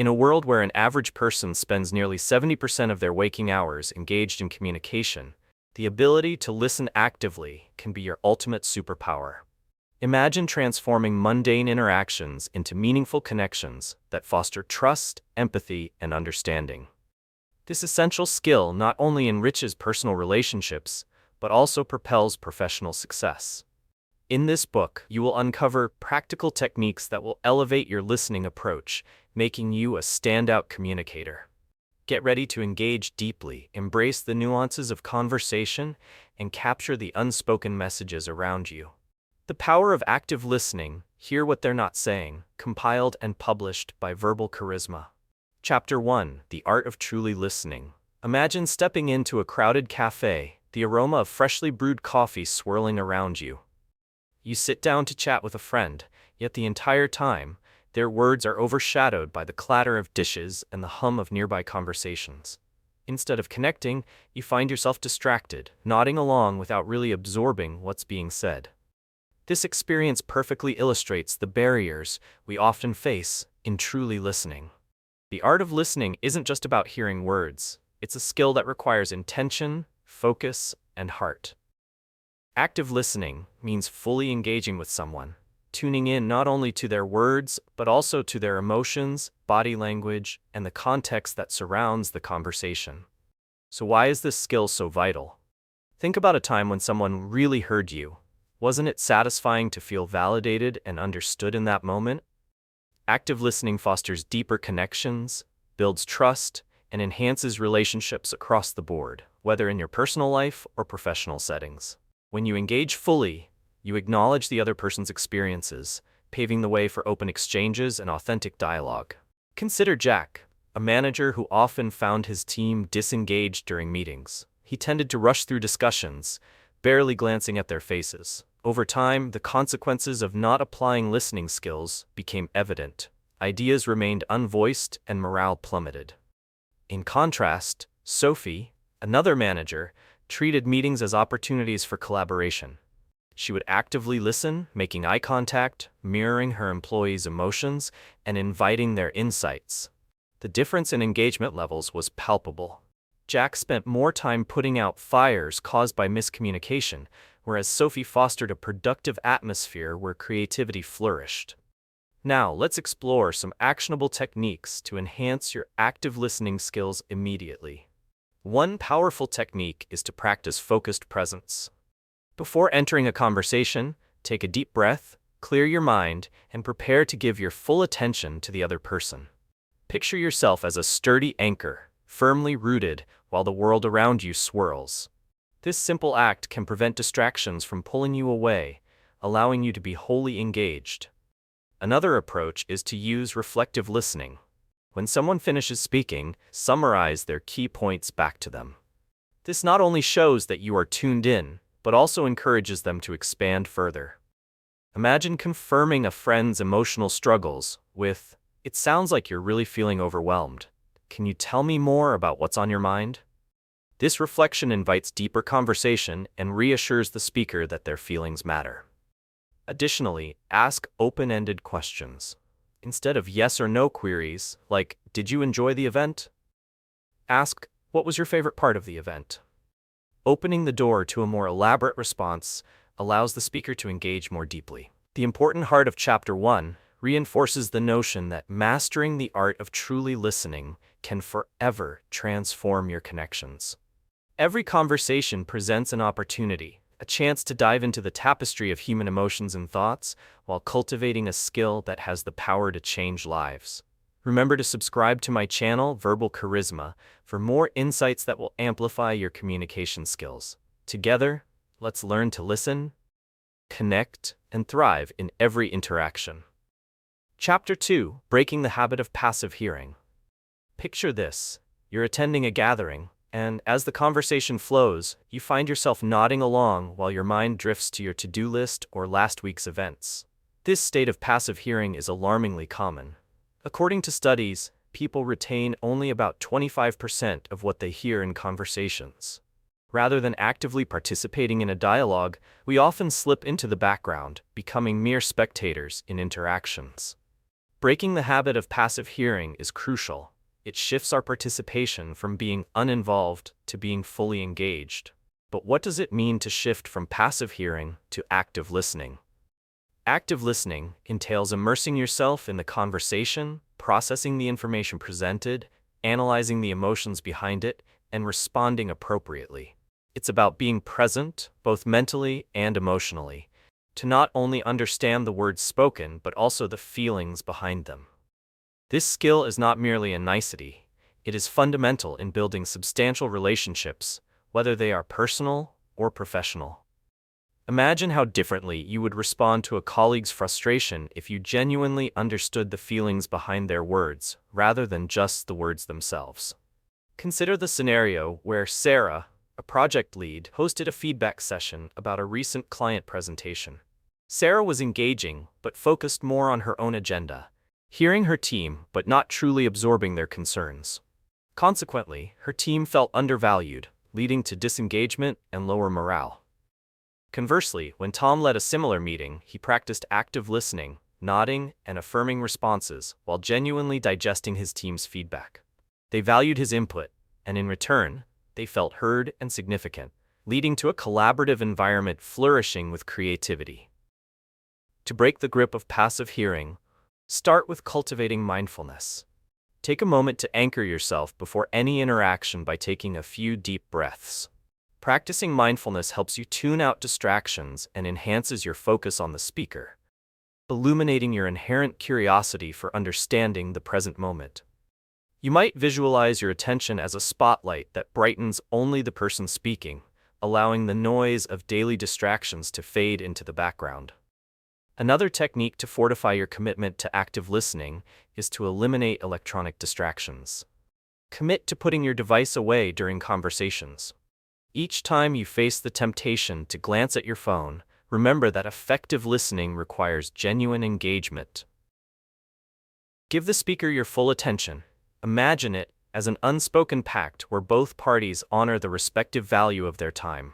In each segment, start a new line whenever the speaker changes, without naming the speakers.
In a world where an average person spends nearly 70% of their waking hours engaged in communication, the ability to listen actively can be your ultimate superpower. Imagine transforming mundane interactions into meaningful connections that foster trust, empathy, and understanding. This essential skill not only enriches personal relationships, but also propels professional success. In this book, you will uncover practical techniques that will elevate your listening approach, making you a standout communicator. Get ready to engage deeply, embrace the nuances of conversation, and capture the unspoken messages around you. The Power of Active Listening, Hear What They're Not Saying, compiled and published by Verbal Charisma. Chapter 1, The Art of Truly Listening. Imagine stepping into a crowded cafe, the aroma of freshly brewed coffee swirling around you. You sit down to chat with a friend, yet the entire time, their words are overshadowed by the clatter of dishes and the hum of nearby conversations. Instead of connecting, you find yourself distracted, nodding along without really absorbing what's being said. This experience perfectly illustrates the barriers we often face in truly listening. The art of listening isn't just about hearing words, it's a skill that requires intention, focus, and heart. Active listening means fully engaging with someone, tuning in not only to their words, but also to their emotions, body language, and the context that surrounds the conversation. So why is this skill so vital? Think about a time when someone really heard you. Wasn't it satisfying to feel validated and understood in that moment? Active listening fosters deeper connections, builds trust, and enhances relationships across the board, whether in your personal life or professional settings. When you engage fully, you acknowledge the other person's experiences, paving the way for open exchanges and authentic dialogue. Consider Jack, a manager who often found his team disengaged during meetings. He tended to rush through discussions, barely glancing at their faces. Over time, the consequences of not applying listening skills became evident. Ideas remained unvoiced and morale plummeted. In contrast, Sophie, another manager, treated meetings as opportunities for collaboration. She would actively listen, making eye contact, mirroring her employees' emotions, and inviting their insights. The difference in engagement levels was palpable. Jack spent more time putting out fires caused by miscommunication, whereas Sophie fostered a productive atmosphere where creativity flourished. Now, let's explore some actionable techniques to enhance your active listening skills immediately. One powerful technique is to practice focused presence. Before entering a conversation, take a deep breath, clear your mind, and prepare to give your full attention to the other person. Picture yourself as a sturdy anchor, firmly rooted while the world around you swirls. This simple act can prevent distractions from pulling you away, allowing you to be wholly engaged. Another approach is to use reflective listening. When someone finishes speaking, summarize their key points back to them. This not only shows that you are tuned in, but also encourages them to expand further. Imagine confirming a friend's emotional struggles with, "It sounds like you're really feeling overwhelmed. Can you tell me more about what's on your mind?" This reflection invites deeper conversation and reassures the speaker that their feelings matter. Additionally, ask open-ended questions. Instead of yes or no queries, like, "Did you enjoy the event?" Ask, "What was your favorite part of the event?" Opening the door to a more elaborate response allows the speaker to engage more deeply. The important heart of Chapter 1 reinforces the notion that mastering the art of truly listening can forever transform your connections. Every conversation presents an opportunity, a chance to dive into the tapestry of human emotions and thoughts while cultivating a skill that has the power to change lives. Remember to subscribe to my channel, Verbal Charisma, for more insights that will amplify your communication skills. Together, let's learn to listen, connect, and thrive in every interaction. Chapter 2, Breaking the Habit of Passive Hearing. Picture this: you're attending a gathering, and as the conversation flows, you find yourself nodding along while your mind drifts to your to-do list or last week's events. This state of passive hearing is alarmingly common. According to studies, people retain only about 25% of what they hear in conversations. Rather than actively participating in a dialogue, we often slip into the background, becoming mere spectators in interactions. Breaking the habit of passive hearing is crucial. It shifts our participation from being uninvolved to being fully engaged. But what does it mean to shift from passive hearing to active listening? Active listening entails immersing yourself in the conversation, processing the information presented, analyzing the emotions behind it, and responding appropriately. It's about being present, both mentally and emotionally, to not only understand the words spoken but also the feelings behind them. This skill is not merely a nicety, it is fundamental in building substantial relationships, whether they are personal or professional. Imagine how differently you would respond to a colleague's frustration if you genuinely understood the feelings behind their words, rather than just the words themselves. Consider the scenario where Sarah, a project lead, hosted a feedback session about a recent client presentation. Sarah was engaging, but focused more on her own agenda, hearing her team but not truly absorbing their concerns. Consequently, her team felt undervalued, leading to disengagement and lower morale. Conversely, when Tom led a similar meeting, he practiced active listening, nodding, and affirming responses while genuinely digesting his team's feedback. They valued his input, and in return, they felt heard and significant, leading to a collaborative environment flourishing with creativity. To break the grip of passive hearing, start with cultivating mindfulness. Take a moment to anchor yourself before any interaction by taking a few deep breaths. Practicing mindfulness helps you tune out distractions and enhances your focus on the speaker, illuminating your inherent curiosity for understanding the present moment. You might visualize your attention as a spotlight that brightens only the person speaking, allowing the noise of daily distractions to fade into the background. Another technique to fortify your commitment to active listening is to eliminate electronic distractions. Commit to putting your device away during conversations. Each time you face the temptation to glance at your phone, remember that effective listening requires genuine engagement. Give the speaker your full attention. Imagine it as an unspoken pact where both parties honor the respective value of their time.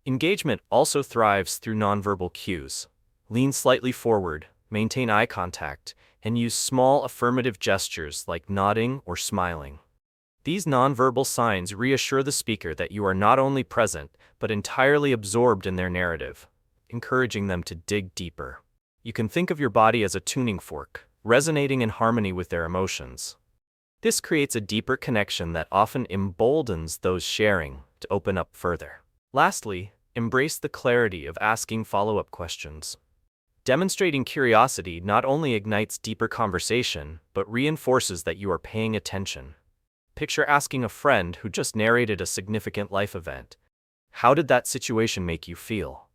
Engagement also thrives through nonverbal cues. Lean slightly forward, maintain eye contact, and use small affirmative gestures like nodding or smiling. These nonverbal signs reassure the speaker that you are not only present, but entirely absorbed in their narrative, encouraging them to dig deeper. You can think of your body as a tuning fork, resonating in harmony with their emotions. This creates a deeper connection that often emboldens those sharing to open up further. Lastly, embrace the clarity of asking follow-up questions. Demonstrating curiosity not only ignites deeper conversation, but reinforces that you are paying attention. Picture asking a friend who just narrated a significant life event, "How did that situation make you feel?"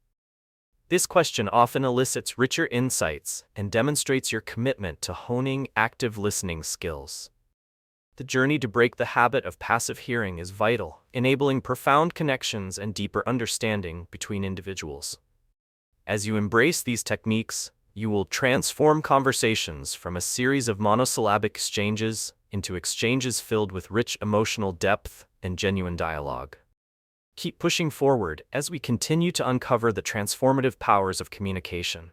This question often elicits richer insights and demonstrates your commitment to honing active listening skills. The journey to break the habit of passive hearing is vital, enabling profound connections and deeper understanding between individuals. As you embrace these techniques, you will transform conversations from a series of monosyllabic exchanges into exchanges filled with rich emotional depth and genuine dialogue. Keep pushing forward as we continue to uncover the transformative powers of communication.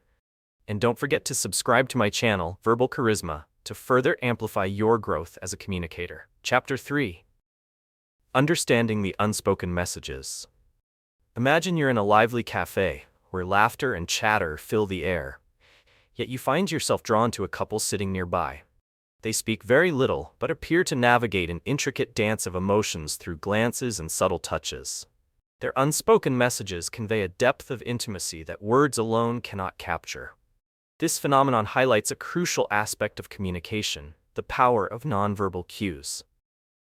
And don't forget to subscribe to my channel, Verbal Charisma, to further amplify your growth as a communicator. Chapter 3. Understanding the Unspoken Messages. Imagine you're in a lively cafe, where laughter and chatter fill the air, yet you find yourself drawn to a couple sitting nearby. They speak very little, but appear to navigate an intricate dance of emotions through glances and subtle touches. Their unspoken messages convey a depth of intimacy that words alone cannot capture. This phenomenon highlights a crucial aspect of communication, the power of nonverbal cues.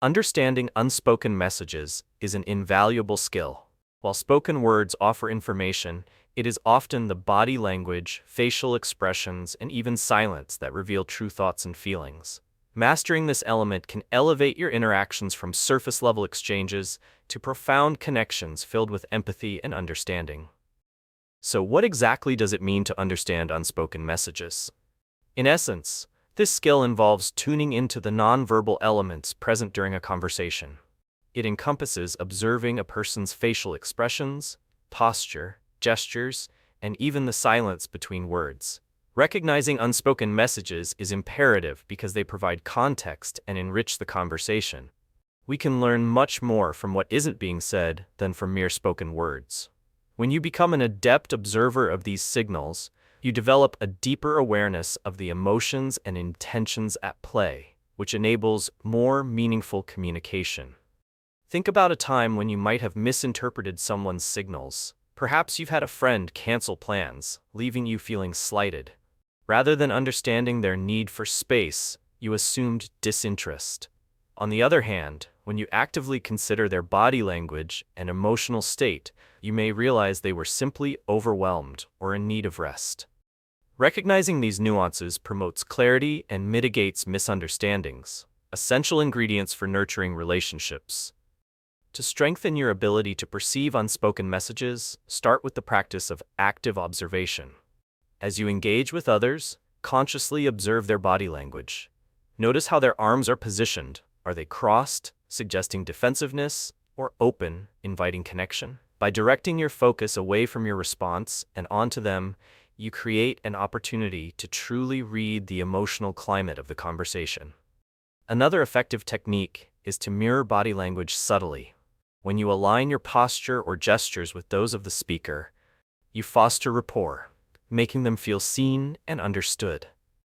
Understanding unspoken messages is an invaluable skill. While spoken words offer information, it is often the body language, facial expressions, and even silence that reveal true thoughts and feelings. Mastering this element can elevate your interactions from surface-level exchanges to profound connections filled with empathy and understanding. So what exactly does it mean to understand unspoken messages? In essence, this skill involves tuning into the nonverbal elements present during a conversation. It encompasses observing a person's facial expressions, posture, gestures, and even the silence between words, Recognizing unspoken messages is imperative because they provide context and enrich the conversation. We can learn much more from what isn't being said than from mere spoken words. When you become an adept observer of these signals, you develop a deeper awareness of the emotions and intentions at play, which enables more meaningful communication. Think about a time when you might have misinterpreted someone's signals. Perhaps you've had a friend cancel plans, leaving you feeling slighted. Rather than understanding their need for space, you assumed disinterest. On the other hand, when you actively consider their body language and emotional state, you may realize they were simply overwhelmed or in need of rest. Recognizing these nuances promotes clarity and mitigates misunderstandings, essential ingredients for nurturing relationships. To strengthen your ability to perceive unspoken messages, start with the practice of active observation. As you engage with others, consciously observe their body language. Notice how their arms are positioned. Are they crossed, suggesting defensiveness, or open, inviting connection? By directing your focus away from your response and onto them, you create an opportunity to truly read the emotional climate of the conversation. Another effective technique is to mirror body language subtly. When you align your posture or gestures with those of the speaker, you foster rapport, making them feel seen and understood.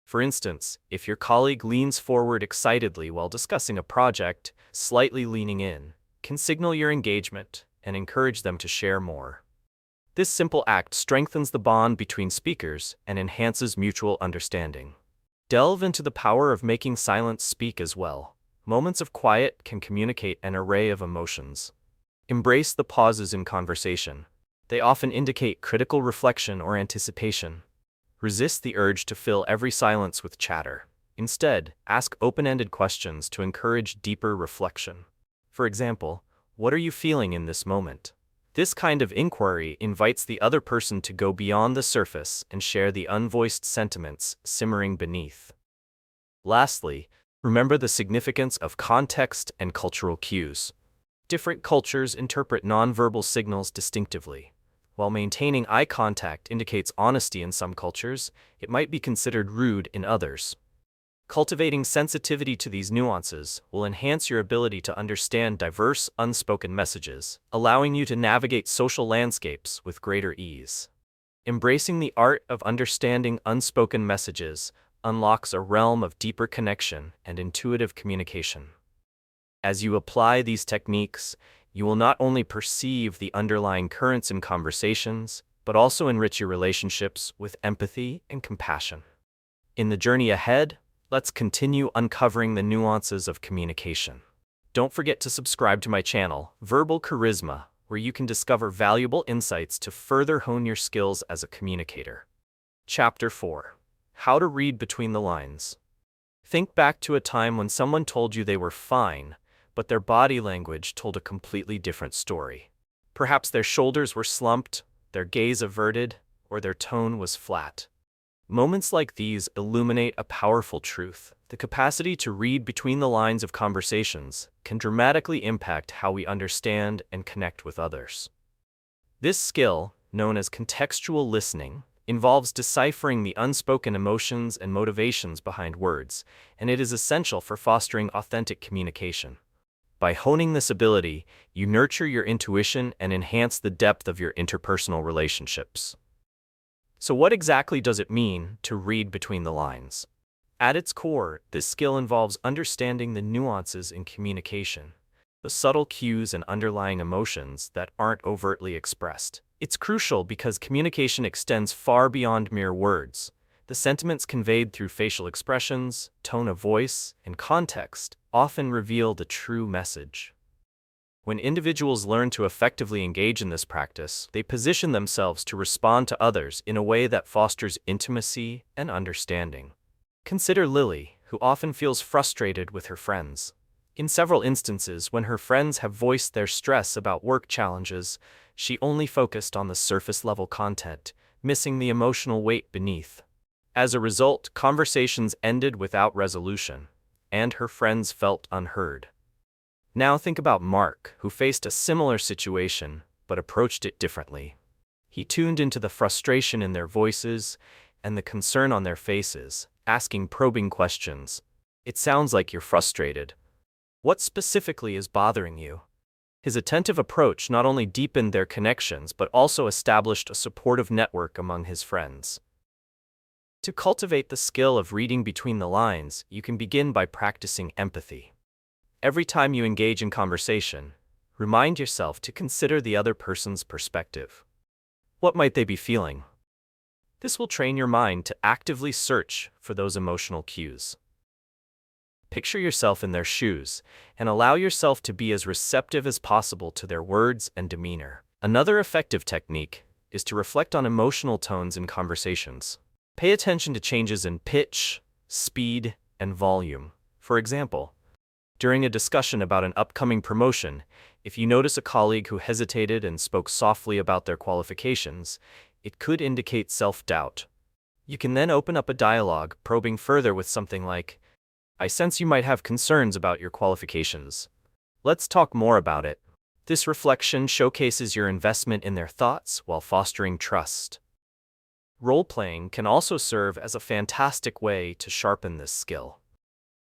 For instance, if your colleague leans forward excitedly while discussing a project, slightly leaning in can signal your engagement and encourage them to share more. This simple act strengthens the bond between speakers and enhances mutual understanding. Delve into the power of making silence speak as well. Moments of quiet can communicate an array of emotions. Embrace the pauses in conversation. They often indicate critical reflection or anticipation. Resist the urge to fill every silence with chatter. Instead, ask open-ended questions to encourage deeper reflection. For example, what are you feeling in this moment? This kind of inquiry invites the other person to go beyond the surface and share the unvoiced sentiments simmering beneath. Lastly, remember the significance of context and cultural cues. Different cultures interpret nonverbal signals distinctively. While maintaining eye contact indicates honesty in some cultures, it might be considered rude in others. Cultivating sensitivity to these nuances will enhance your ability to understand diverse, unspoken messages, allowing you to navigate social landscapes with greater ease. Embracing the art of understanding unspoken messages unlocks a realm of deeper connection and intuitive communication. As you apply these techniques, you will not only perceive the underlying currents in conversations, but also enrich your relationships with empathy and compassion. In the journey ahead, let's continue uncovering the nuances of communication. Don't forget to subscribe to my channel, Verbal Charisma, where you can discover valuable insights to further hone your skills as a communicator. Chapter 4. How to read between the lines. Think back to a time when someone told you they were fine, but their body language told a completely different story. Perhaps their shoulders were slumped, their gaze averted, or their tone was flat. Moments like these illuminate a powerful truth. The capacity to read between the lines of conversations can dramatically impact how we understand and connect with others. This skill, known as contextual listening, involves deciphering the unspoken emotions and motivations behind words, and it is essential for fostering authentic communication. By honing this ability, you nurture your intuition and enhance the depth of your interpersonal relationships. So what exactly does it mean to read between the lines? At its core, this skill involves understanding the nuances in communication, the subtle cues and underlying emotions that aren't overtly expressed. It's crucial because communication extends far beyond mere words. The sentiments conveyed through facial expressions, tone of voice, and context often reveal the true message. When individuals learn to effectively engage in this practice, they position themselves to respond to others in a way that fosters intimacy and understanding. Consider Lily, who often feels frustrated with her friends. In several instances, when her friends have voiced their stress about work challenges, she only focused on the surface-level content, missing the emotional weight beneath. As a result, conversations ended without resolution, and her friends felt unheard. Now think about Mark, who faced a similar situation, but approached it differently. He tuned into the frustration in their voices, and the concern on their faces, asking probing questions. It sounds like you're frustrated. What specifically is bothering you? His attentive approach not only deepened their connections but also established a supportive network among his friends. To cultivate the skill of reading between the lines, you can begin by practicing empathy. Every time you engage in conversation, remind yourself to consider the other person's perspective. What might they be feeling? This will train your mind to actively search for those emotional cues. Picture yourself in their shoes and allow yourself to be as receptive as possible to their words and demeanor. Another effective technique is to reflect on emotional tones in conversations. Pay attention to changes in pitch, speed, and volume. For example, during a discussion about an upcoming promotion, if you notice a colleague who hesitated and spoke softly about their qualifications, it could indicate self-doubt. You can then open up a dialogue, probing further with something like, "I sense you might have concerns about your qualifications. Let's talk more about it." This reflection showcases your investment in their thoughts while fostering trust. Role-playing can also serve as a fantastic way to sharpen this skill.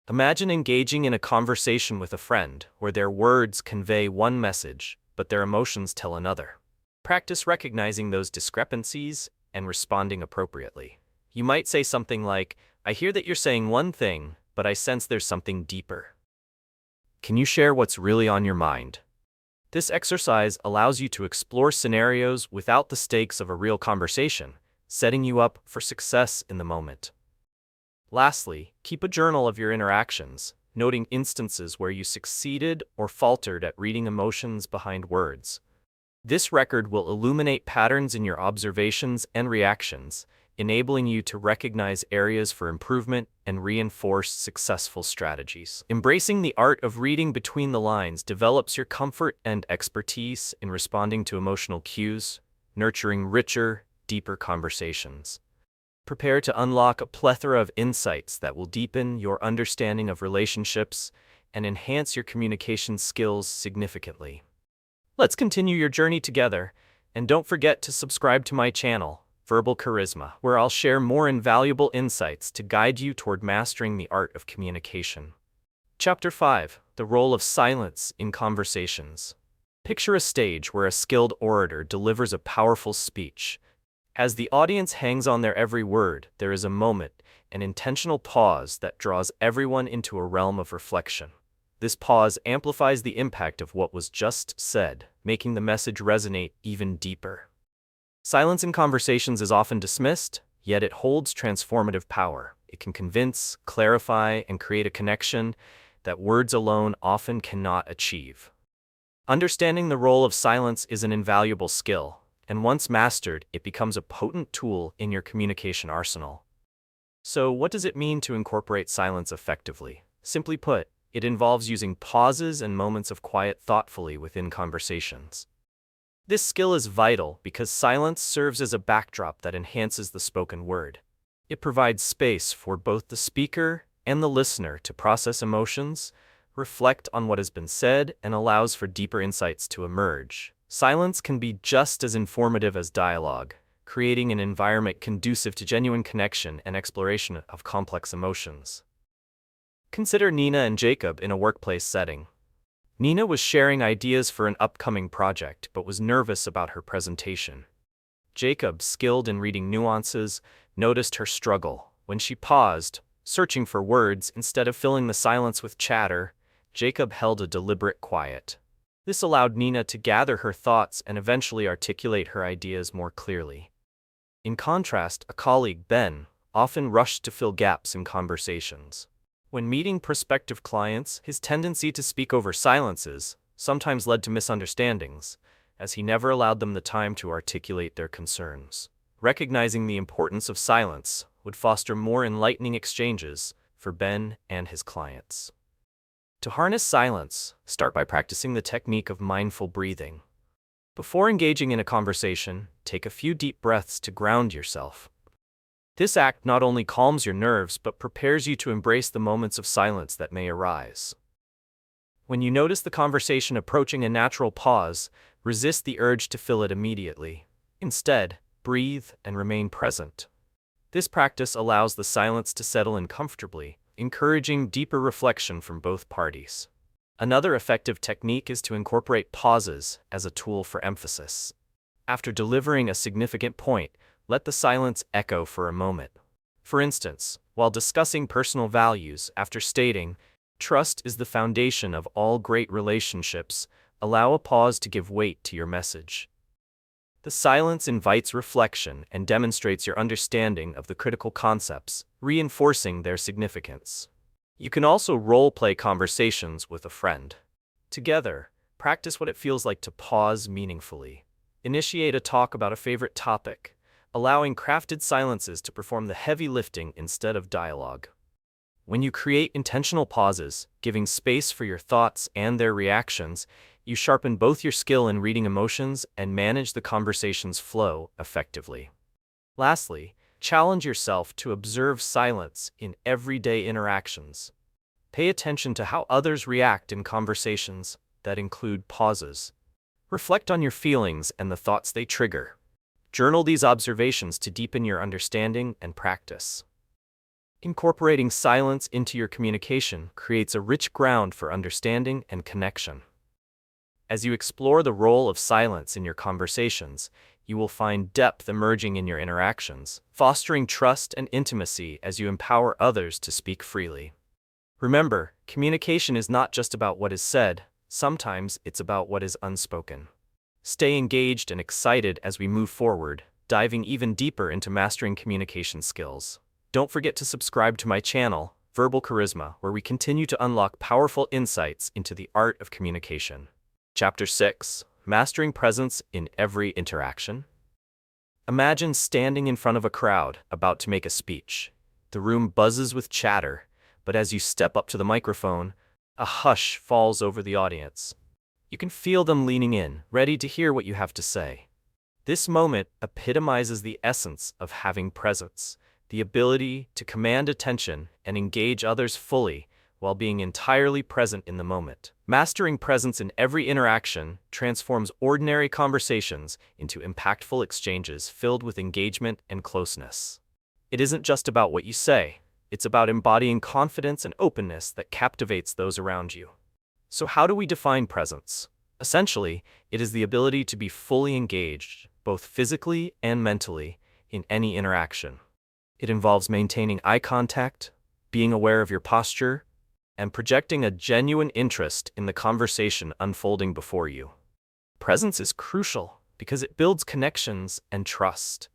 Imagine engaging in a conversation with a friend where their words convey one message, but their emotions tell another. Practice recognizing those discrepancies and responding appropriately. You might say something like, "I hear that you're saying one thing, but I sense there's something deeper. Can you share what's really on your mind?" This exercise allows you to explore scenarios without the stakes of a real conversation, setting you up for success in the moment. Lastly, keep a journal of your interactions, noting instances where you succeeded or faltered at reading emotions behind words. This record will illuminate patterns in your observations and reactions, enabling you to recognize areas for improvement and reinforce successful strategies. Embracing the art of reading between the lines develops your comfort and expertise in responding to emotional cues, nurturing richer, deeper conversations. Prepare to unlock a plethora of insights that will deepen your understanding of relationships and enhance your communication skills significantly. Let's continue your journey together, and don't forget to subscribe to my channel, Verbal Charisma, where I'll share more invaluable insights to guide you toward mastering the art of communication. Chapter 5: The Role of Silence in Conversations. Picture a stage where a skilled orator delivers a powerful speech. As the audience hangs on their every word, there is a moment, an intentional pause that draws everyone into a realm of reflection. This pause amplifies the impact of what was just said, making the message resonate even deeper. Silence in conversations is often dismissed, yet it holds transformative power. It can convince, clarify, and create a connection that words alone often cannot achieve. Understanding the role of silence is an invaluable skill, and once mastered, it becomes a potent tool in your communication arsenal. So, what does it mean to incorporate silence effectively? Simply put, it involves using pauses and moments of quiet thoughtfully within conversations. This skill is vital because silence serves as a backdrop that enhances the spoken word. It provides space for both the speaker and the listener to process emotions, reflect on what has been said, and allows for deeper insights to emerge. Silence can be just as informative as dialogue, creating an environment conducive to genuine connection and exploration of complex emotions. Consider Nina and Jacob in a workplace setting. Nina was sharing ideas for an upcoming project but was nervous about her presentation. Jacob, skilled in reading nuances, noticed her struggle. When she paused, searching for words instead of filling the silence with chatter, Jacob held a deliberate quiet. This allowed Nina to gather her thoughts and eventually articulate her ideas more clearly. In contrast, a colleague, Ben, often rushed to fill gaps in conversations. When meeting prospective clients, his tendency to speak over silences sometimes led to misunderstandings, as he never allowed them the time to articulate their concerns. Recognizing the importance of silence would foster more enlightening exchanges for Ben and his clients. To harness silence, start by practicing the technique of mindful breathing. Before engaging in a conversation, take a few deep breaths to ground yourself. This act not only calms your nerves but prepares you to embrace the moments of silence that may arise. When you notice the conversation approaching a natural pause, resist the urge to fill it immediately. Instead, breathe and remain present. This practice allows the silence to settle in comfortably, encouraging deeper reflection from both parties. Another effective technique is to incorporate pauses as a tool for emphasis. After delivering a significant point, let the silence echo for a moment. For instance, while discussing personal values, after stating, "Trust is the foundation of all great relationships," allow a pause to give weight to your message. The silence invites reflection and demonstrates your understanding of the critical concepts, reinforcing their significance. You can also role-play conversations with a friend. Together, practice what it feels like to pause meaningfully. Initiate a talk about a favorite topic, allowing crafted silences to perform the heavy lifting instead of dialogue. When you create intentional pauses, giving space for your thoughts and their reactions, you sharpen both your skill in reading emotions and manage the conversation's flow effectively. Lastly, challenge yourself to observe silence in everyday interactions. Pay attention to how others react in conversations that include pauses. Reflect on your feelings and the thoughts they trigger. Journal these observations to deepen your understanding and practice. Incorporating silence into your communication creates a rich ground for understanding and connection. As you explore the role of silence in your conversations, you will find depth emerging in your interactions, fostering trust and intimacy as you empower others to speak freely. Remember, communication is not just about what is said, sometimes it's about what is unspoken. Stay engaged and excited as we move forward, diving even deeper into mastering communication skills. Don't forget to subscribe to my channel, Verbal Charisma, where we continue to unlock powerful insights into the art of communication. Chapter 6: Mastering Presence in Every Interaction. Imagine standing in front of a crowd about to make a speech. The room buzzes with chatter, but as you step up to the microphone, a hush falls over the audience. You can feel them leaning in, ready to hear what you have to say. This moment epitomizes the essence of having presence, the ability to command attention and engage others fully while being entirely present in the moment. Mastering presence in every interaction transforms ordinary conversations into impactful exchanges filled with engagement and closeness. It isn't just about what you say, it's about embodying confidence and openness that captivates those around you. So how do we define presence? Essentially, it is the ability to be fully engaged, both physically and mentally, in any interaction. It involves maintaining eye contact, being aware of your posture, and projecting a genuine interest in the conversation unfolding before you. Presence is crucial because it builds connections and trust.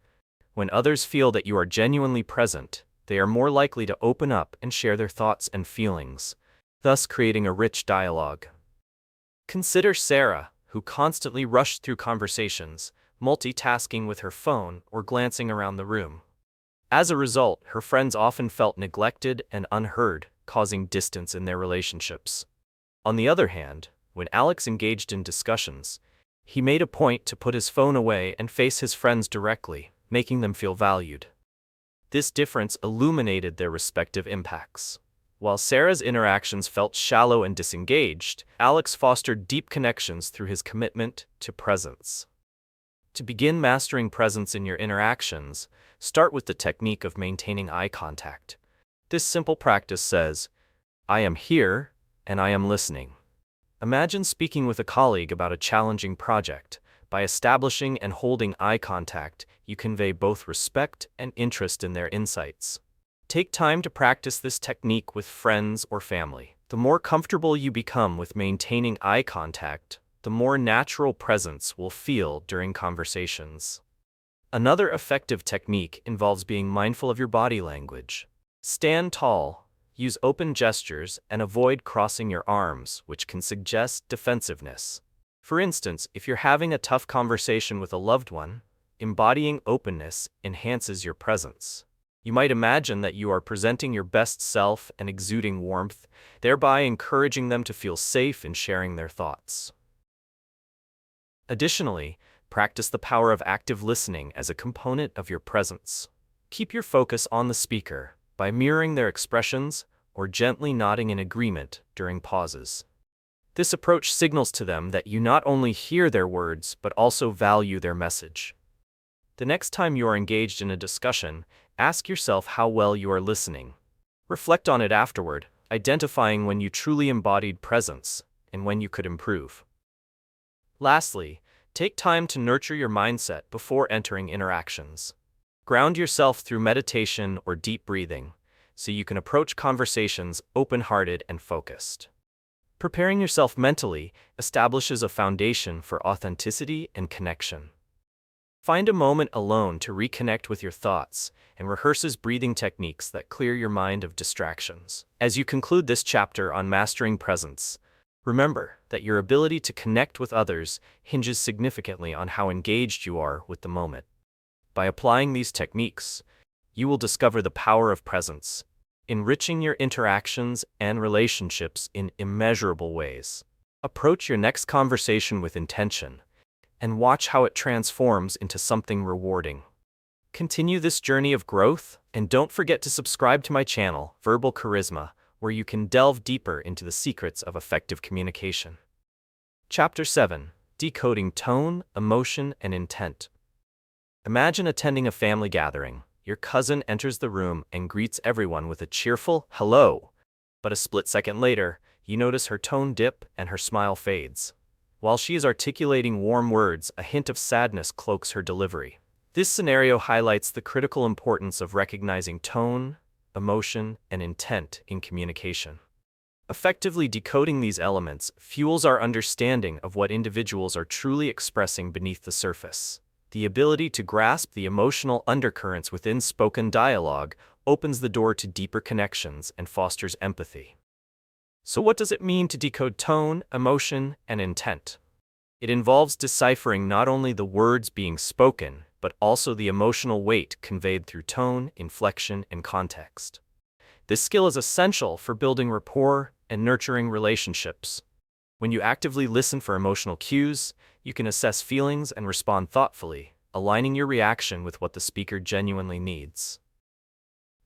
When others feel that you are genuinely present, they are more likely to open up and share their thoughts and feelings, thus creating a rich dialogue. Consider Sarah, who constantly rushed through conversations, multitasking with her phone or glancing around the room. As a result, her friends often felt neglected and unheard, causing distance in their relationships. On the other hand, when Alex engaged in discussions, he made a point to put his phone away and face his friends directly, making them feel valued. This difference illuminated their respective impacts. While Sarah's interactions felt shallow and disengaged, Alex fostered deep connections through his commitment to presence. To begin mastering presence in your interactions, start with the technique of maintaining eye contact. This simple practice says, "I am here, and I am listening." Imagine speaking with a colleague about a challenging project. By establishing and holding eye contact, you convey both respect and interest in their insights. Take time to practice this technique with friends or family. The more comfortable you become with maintaining eye contact, the more natural presence will feel during conversations. Another effective technique involves being mindful of your body language. Stand tall, use open gestures, and avoid crossing your arms, which can suggest defensiveness. For instance, if you're having a tough conversation with a loved one, embodying openness enhances your presence. You might imagine that you are presenting your best self and exuding warmth, thereby encouraging them to feel safe in sharing their thoughts. Additionally, practice the power of active listening as a component of your presence. Keep your focus on the speaker by mirroring their expressions or gently nodding in agreement during pauses. This approach signals to them that you not only hear their words but also value their message. The next time you are engaged in a discussion, Ask yourself how well you are listening. Reflect on it afterward, identifying when you truly embodied presence and when you could improve. Lastly, take time to nurture your mindset before entering interactions. Ground yourself through meditation or deep breathing so you can approach conversations open-hearted and focused. Preparing yourself mentally establishes a foundation for authenticity and connection. Find a moment alone to reconnect with your thoughts and rehearse breathing techniques that clear your mind of distractions. As you conclude this chapter on mastering presence, remember that your ability to connect with others hinges significantly on how engaged you are with the moment. By applying these techniques, you will discover the power of presence, enriching your interactions and relationships in immeasurable ways. Approach your next conversation with intention, and watch how it transforms into something rewarding. Continue this journey of growth, and don't forget to subscribe to my channel, Verbal Charisma, where you can delve deeper into the secrets of effective communication. Chapter 7: Decoding Tone, Emotion, and Intent. Imagine attending a family gathering. Your cousin enters the room and greets everyone with a cheerful hello, but a split second later, you notice her tone dip and her smile fades. While she is articulating warm words, a hint of sadness cloaks her delivery. This scenario highlights the critical importance of recognizing tone, emotion, and intent in communication. Effectively decoding these elements fuels our understanding of what individuals are truly expressing beneath the surface. The ability to grasp the emotional undercurrents within spoken dialogue opens the door to deeper connections and fosters empathy. So what does it mean to decode tone, emotion, and intent? It involves deciphering not only the words being spoken, but also the emotional weight conveyed through tone, inflection, and context. This skill is essential for building rapport and nurturing relationships. When you actively listen for emotional cues, you can assess feelings and respond thoughtfully, aligning your reaction with what the speaker genuinely needs.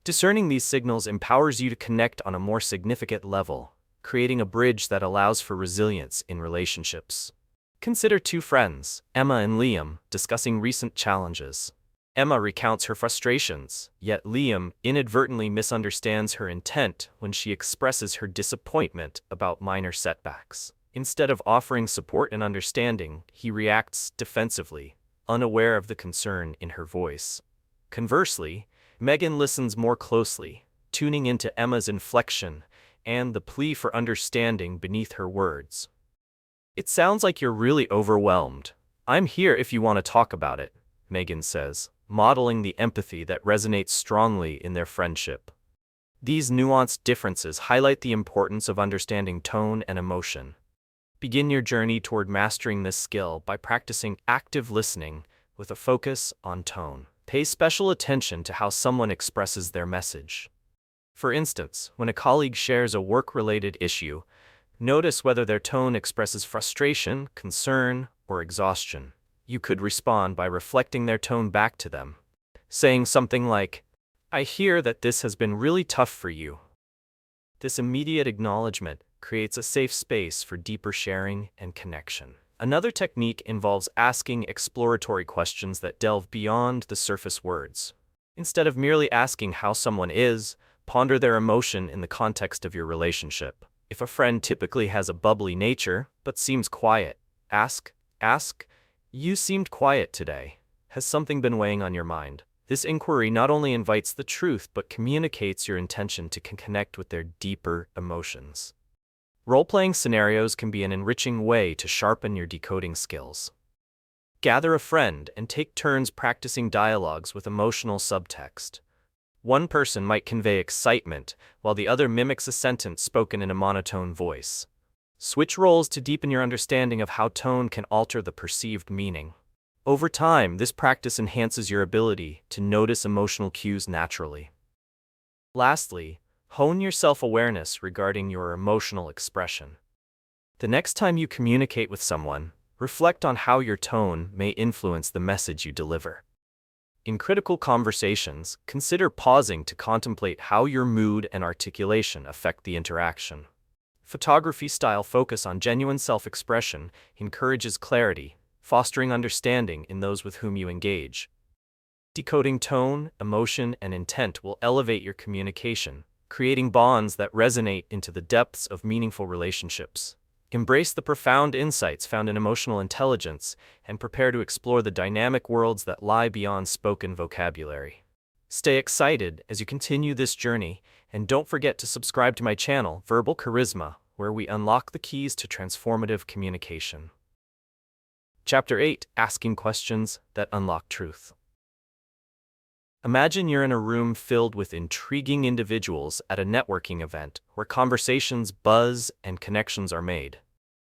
Discerning these signals empowers you to connect on a more significant level, creating a bridge that allows for resilience in relationships. Consider two friends, Emma and Liam, discussing recent challenges. Emma recounts her frustrations, yet Liam inadvertently misunderstands her intent when she expresses her disappointment about minor setbacks. Instead of offering support and understanding, he reacts defensively, unaware of the concern in her voice. Conversely, Megan listens more closely, tuning into Emma's inflection and the plea for understanding beneath her words. "It sounds like you're really overwhelmed. I'm here if you want to talk about it," Megan says, modeling the empathy that resonates strongly in their friendship. These nuanced differences highlight the importance of understanding tone and emotion. Begin your journey toward mastering this skill by practicing active listening with a focus on tone. Pay special attention to how someone expresses their message. For instance, when a colleague shares a work-related issue, notice whether their tone expresses frustration, concern, or exhaustion. You could respond by reflecting their tone back to them, saying something like, "I hear that this has been really tough for you." This immediate acknowledgement creates a safe space for deeper sharing and connection. Another technique involves asking exploratory questions that delve beyond the surface words. Instead of merely asking how someone is, ponder their emotion in the context of your relationship. If a friend typically has a bubbly nature but seems quiet, ask, "You seemed quiet today. Has something been weighing on your mind?" This inquiry not only invites the truth but communicates your intention to connect with their deeper emotions. Role-playing scenarios can be an enriching way to sharpen your decoding skills. Gather a friend and take turns practicing dialogues with emotional subtext. One person might convey excitement, while the other mimics a sentence spoken in a monotone voice. Switch roles to deepen your understanding of how tone can alter the perceived meaning. Over time, this practice enhances your ability to notice emotional cues naturally. Lastly, hone your self-awareness regarding your emotional expression. The next time you communicate with someone, reflect on how your tone may influence the message you deliver. In critical conversations, consider pausing to contemplate how your mood and articulation affect the interaction. Photography-style focus on genuine self-expression encourages clarity, fostering understanding in those with whom you engage. Decoding tone, emotion, and intent will elevate your communication, creating bonds that resonate into the depths of meaningful relationships. Embrace the profound insights found in emotional intelligence and prepare to explore the dynamic worlds that lie beyond spoken vocabulary. Stay excited as you continue this journey, and don't forget to subscribe to my channel, Verbal Charisma, where we unlock the keys to transformative communication. Chapter 8: Asking Questions That Unlock Truth. Imagine you're in a room filled with intriguing individuals at a networking event where conversations buzz and connections are made.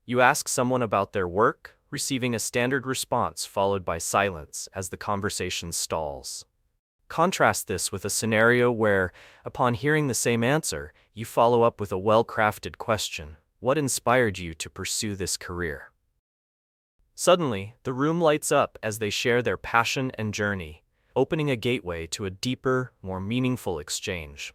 You ask someone about their work, receiving a standard response followed by silence as the conversation stalls. Contrast this with a scenario where, upon hearing the same answer, you follow up with a well-crafted question: what inspired you to pursue this career? Suddenly, the room lights up as they share their passion and journey, opening a gateway to a deeper, more meaningful exchange.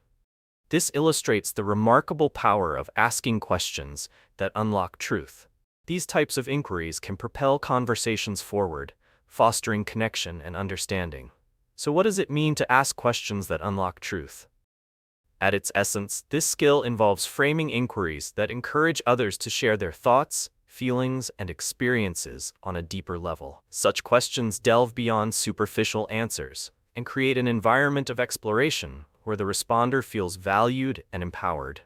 This illustrates the remarkable power of asking questions that unlock truth. These types of inquiries can propel conversations forward, fostering connection and understanding. So what does it mean to ask questions that unlock truth? At its essence, this skill involves framing inquiries that encourage others to share their thoughts, feelings, and experiences on a deeper level. Such questions delve beyond superficial answers and create an environment of exploration where the responder feels valued and empowered.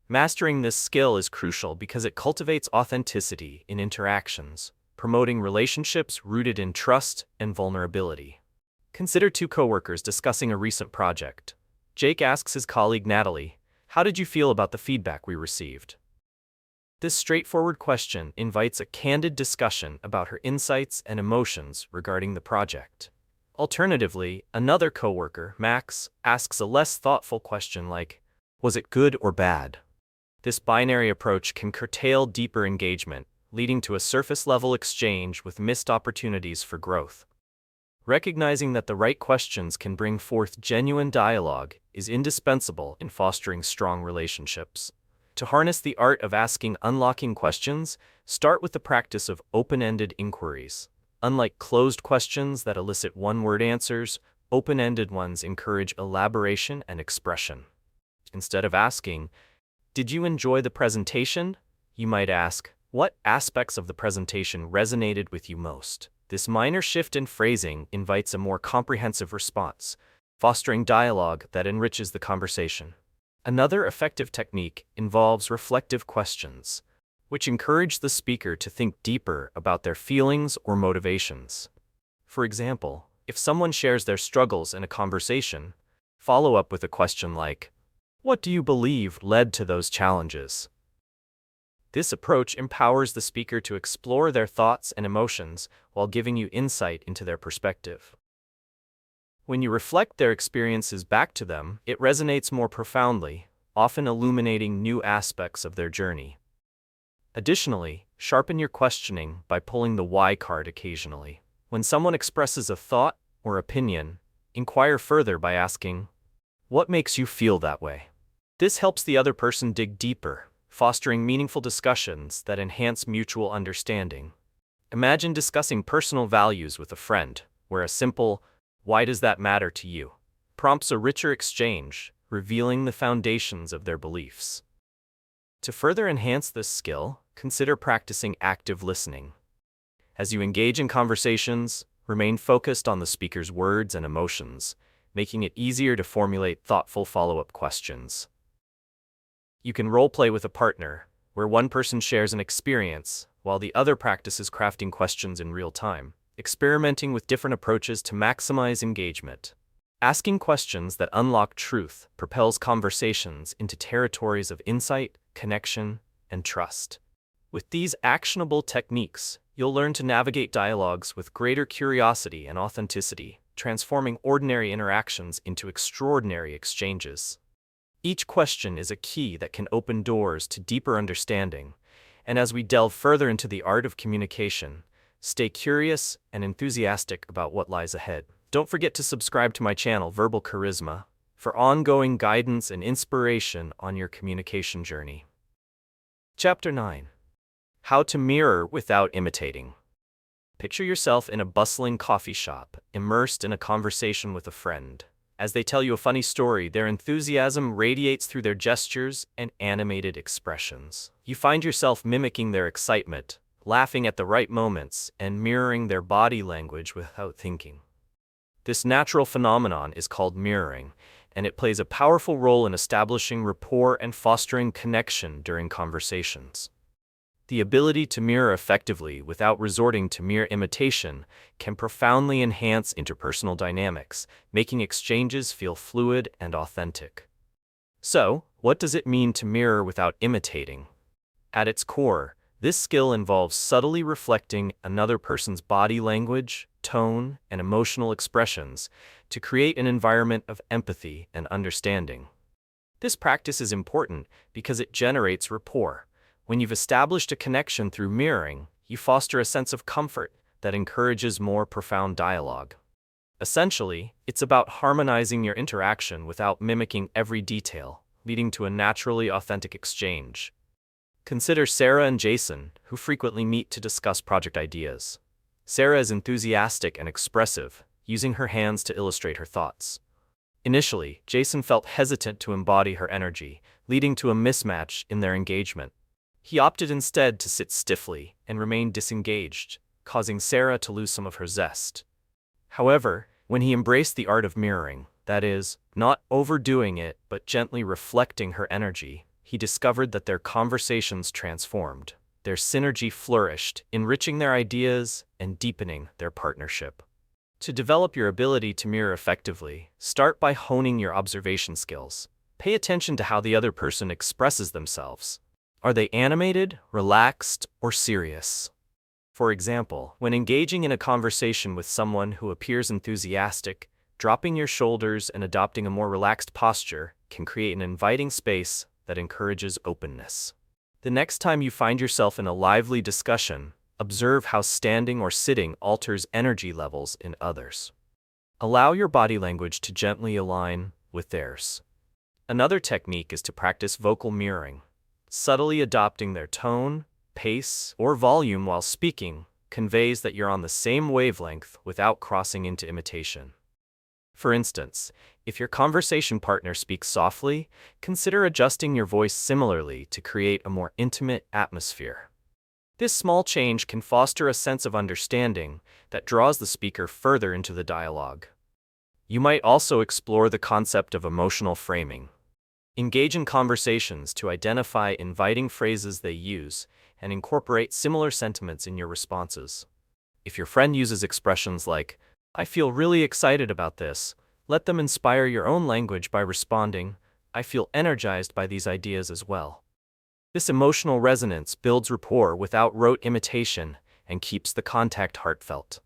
Mastering this skill is crucial because it cultivates authenticity in interactions, promoting relationships rooted in trust and vulnerability. Consider two coworkers discussing a recent project. Jake asks his colleague Natalie, "How did you feel about the feedback we received?" This straightforward question invites a candid discussion about her insights and emotions regarding the project. Alternatively, another coworker, Max, asks a less thoughtful question like, "Was it good or bad?" This binary approach can curtail deeper engagement, leading to a surface-level exchange with missed opportunities for growth. Recognizing that the right questions can bring forth genuine dialogue is indispensable in fostering strong relationships. To harness the art of asking unlocking questions, start with the practice of open-ended inquiries. Unlike closed questions that elicit one-word answers, open-ended ones encourage elaboration and expression. Instead of asking, "Did you enjoy the presentation?" you might ask, "What aspects of the presentation resonated with you most?" This minor shift in phrasing invites a more comprehensive response, fostering dialogue that enriches the conversation. Another effective technique involves reflective questions, which encourage the speaker to think deeper about their feelings or motivations. For example, if someone shares their struggles in a conversation, follow up with a question like, "What do you believe led to those challenges?" This approach empowers the speaker to explore their thoughts and emotions while giving you insight into their perspective. When you reflect their experiences back to them, it resonates more profoundly, often illuminating new aspects of their journey. Additionally, sharpen your questioning by pulling the why card occasionally. When someone expresses a thought or opinion, inquire further by asking, "What makes you feel that way?" This helps the other person dig deeper, fostering meaningful discussions that enhance mutual understanding. Imagine discussing personal values with a friend, where a simple, "Why does that matter to you?" prompts a richer exchange, revealing the foundations of their beliefs. To further enhance this skill, consider practicing active listening. As you engage in conversations, remain focused on the speaker's words and emotions, making it easier to formulate thoughtful follow-up questions. You can role-play with a partner, where one person shares an experience, while the other practices crafting questions in real time, experimenting with different approaches to maximize engagement. Asking questions that unlock truth propels conversations into territories of insight, connection, and trust. With these actionable techniques, you'll learn to navigate dialogues with greater curiosity and authenticity, transforming ordinary interactions into extraordinary exchanges. Each question is a key that can open doors to deeper understanding, and as we delve further into the art of communication, stay curious and enthusiastic about what lies ahead. Don't forget to subscribe to my channel, Verbal Charisma, for ongoing guidance and inspiration on your communication journey. Chapter 9: How to Mirror Without Imitating. Picture yourself in a bustling coffee shop, immersed in a conversation with a friend. As they tell you a funny story, their enthusiasm radiates through their gestures and animated expressions. You find yourself mimicking their excitement, laughing at the right moments, and mirroring their body language without thinking. This natural phenomenon is called mirroring, and it plays a powerful role in establishing rapport and fostering connection during conversations. The ability to mirror effectively without resorting to mere imitation can profoundly enhance interpersonal dynamics, making exchanges feel fluid and authentic. So, what does it mean to mirror without imitating? At its core, this skill involves subtly reflecting another person's body language, tone, and emotional expressions to create an environment of empathy and understanding. This practice is important because it generates rapport. When you've established a connection through mirroring, you foster a sense of comfort that encourages more profound dialogue. Essentially, it's about harmonizing your interaction without mimicking every detail, leading to a naturally authentic exchange. Consider Sarah and Jason, who frequently meet to discuss project ideas. Sarah is enthusiastic and expressive, using her hands to illustrate her thoughts. Initially, Jason felt hesitant to embody her energy, leading to a mismatch in their engagement. He opted instead to sit stiffly and remain disengaged, causing Sarah to lose some of her zest. However, when he embraced the art of mirroring, that is, not overdoing it but gently reflecting her energy, he discovered that their conversations transformed. Their synergy flourished, enriching their ideas and deepening their partnership. To develop your ability to mirror effectively, start by honing your observation skills. Pay attention to how the other person expresses themselves. Are they animated, relaxed, or serious? For example, when engaging in a conversation with someone who appears enthusiastic, dropping your shoulders and adopting a more relaxed posture can create an inviting space that encourages openness. The next time you find yourself in a lively discussion, observe how standing or sitting alters energy levels in others. Allow your body language to gently align with theirs. Another technique is to practice vocal mirroring. Subtly adopting their tone, pace, or volume while speaking conveys that you're on the same wavelength without crossing into imitation. For instance, if your conversation partner speaks softly, consider adjusting your voice similarly to create a more intimate atmosphere. This small change can foster a sense of understanding that draws the speaker further into the dialogue. You might also explore the concept of emotional framing. Engage in conversations to identify inviting phrases they use and incorporate similar sentiments in your responses. If your friend uses expressions like, "I feel really excited about this," let them inspire your own language by responding, "I feel energized by these ideas as well." This emotional resonance builds rapport without rote imitation and keeps the contact heartfelt.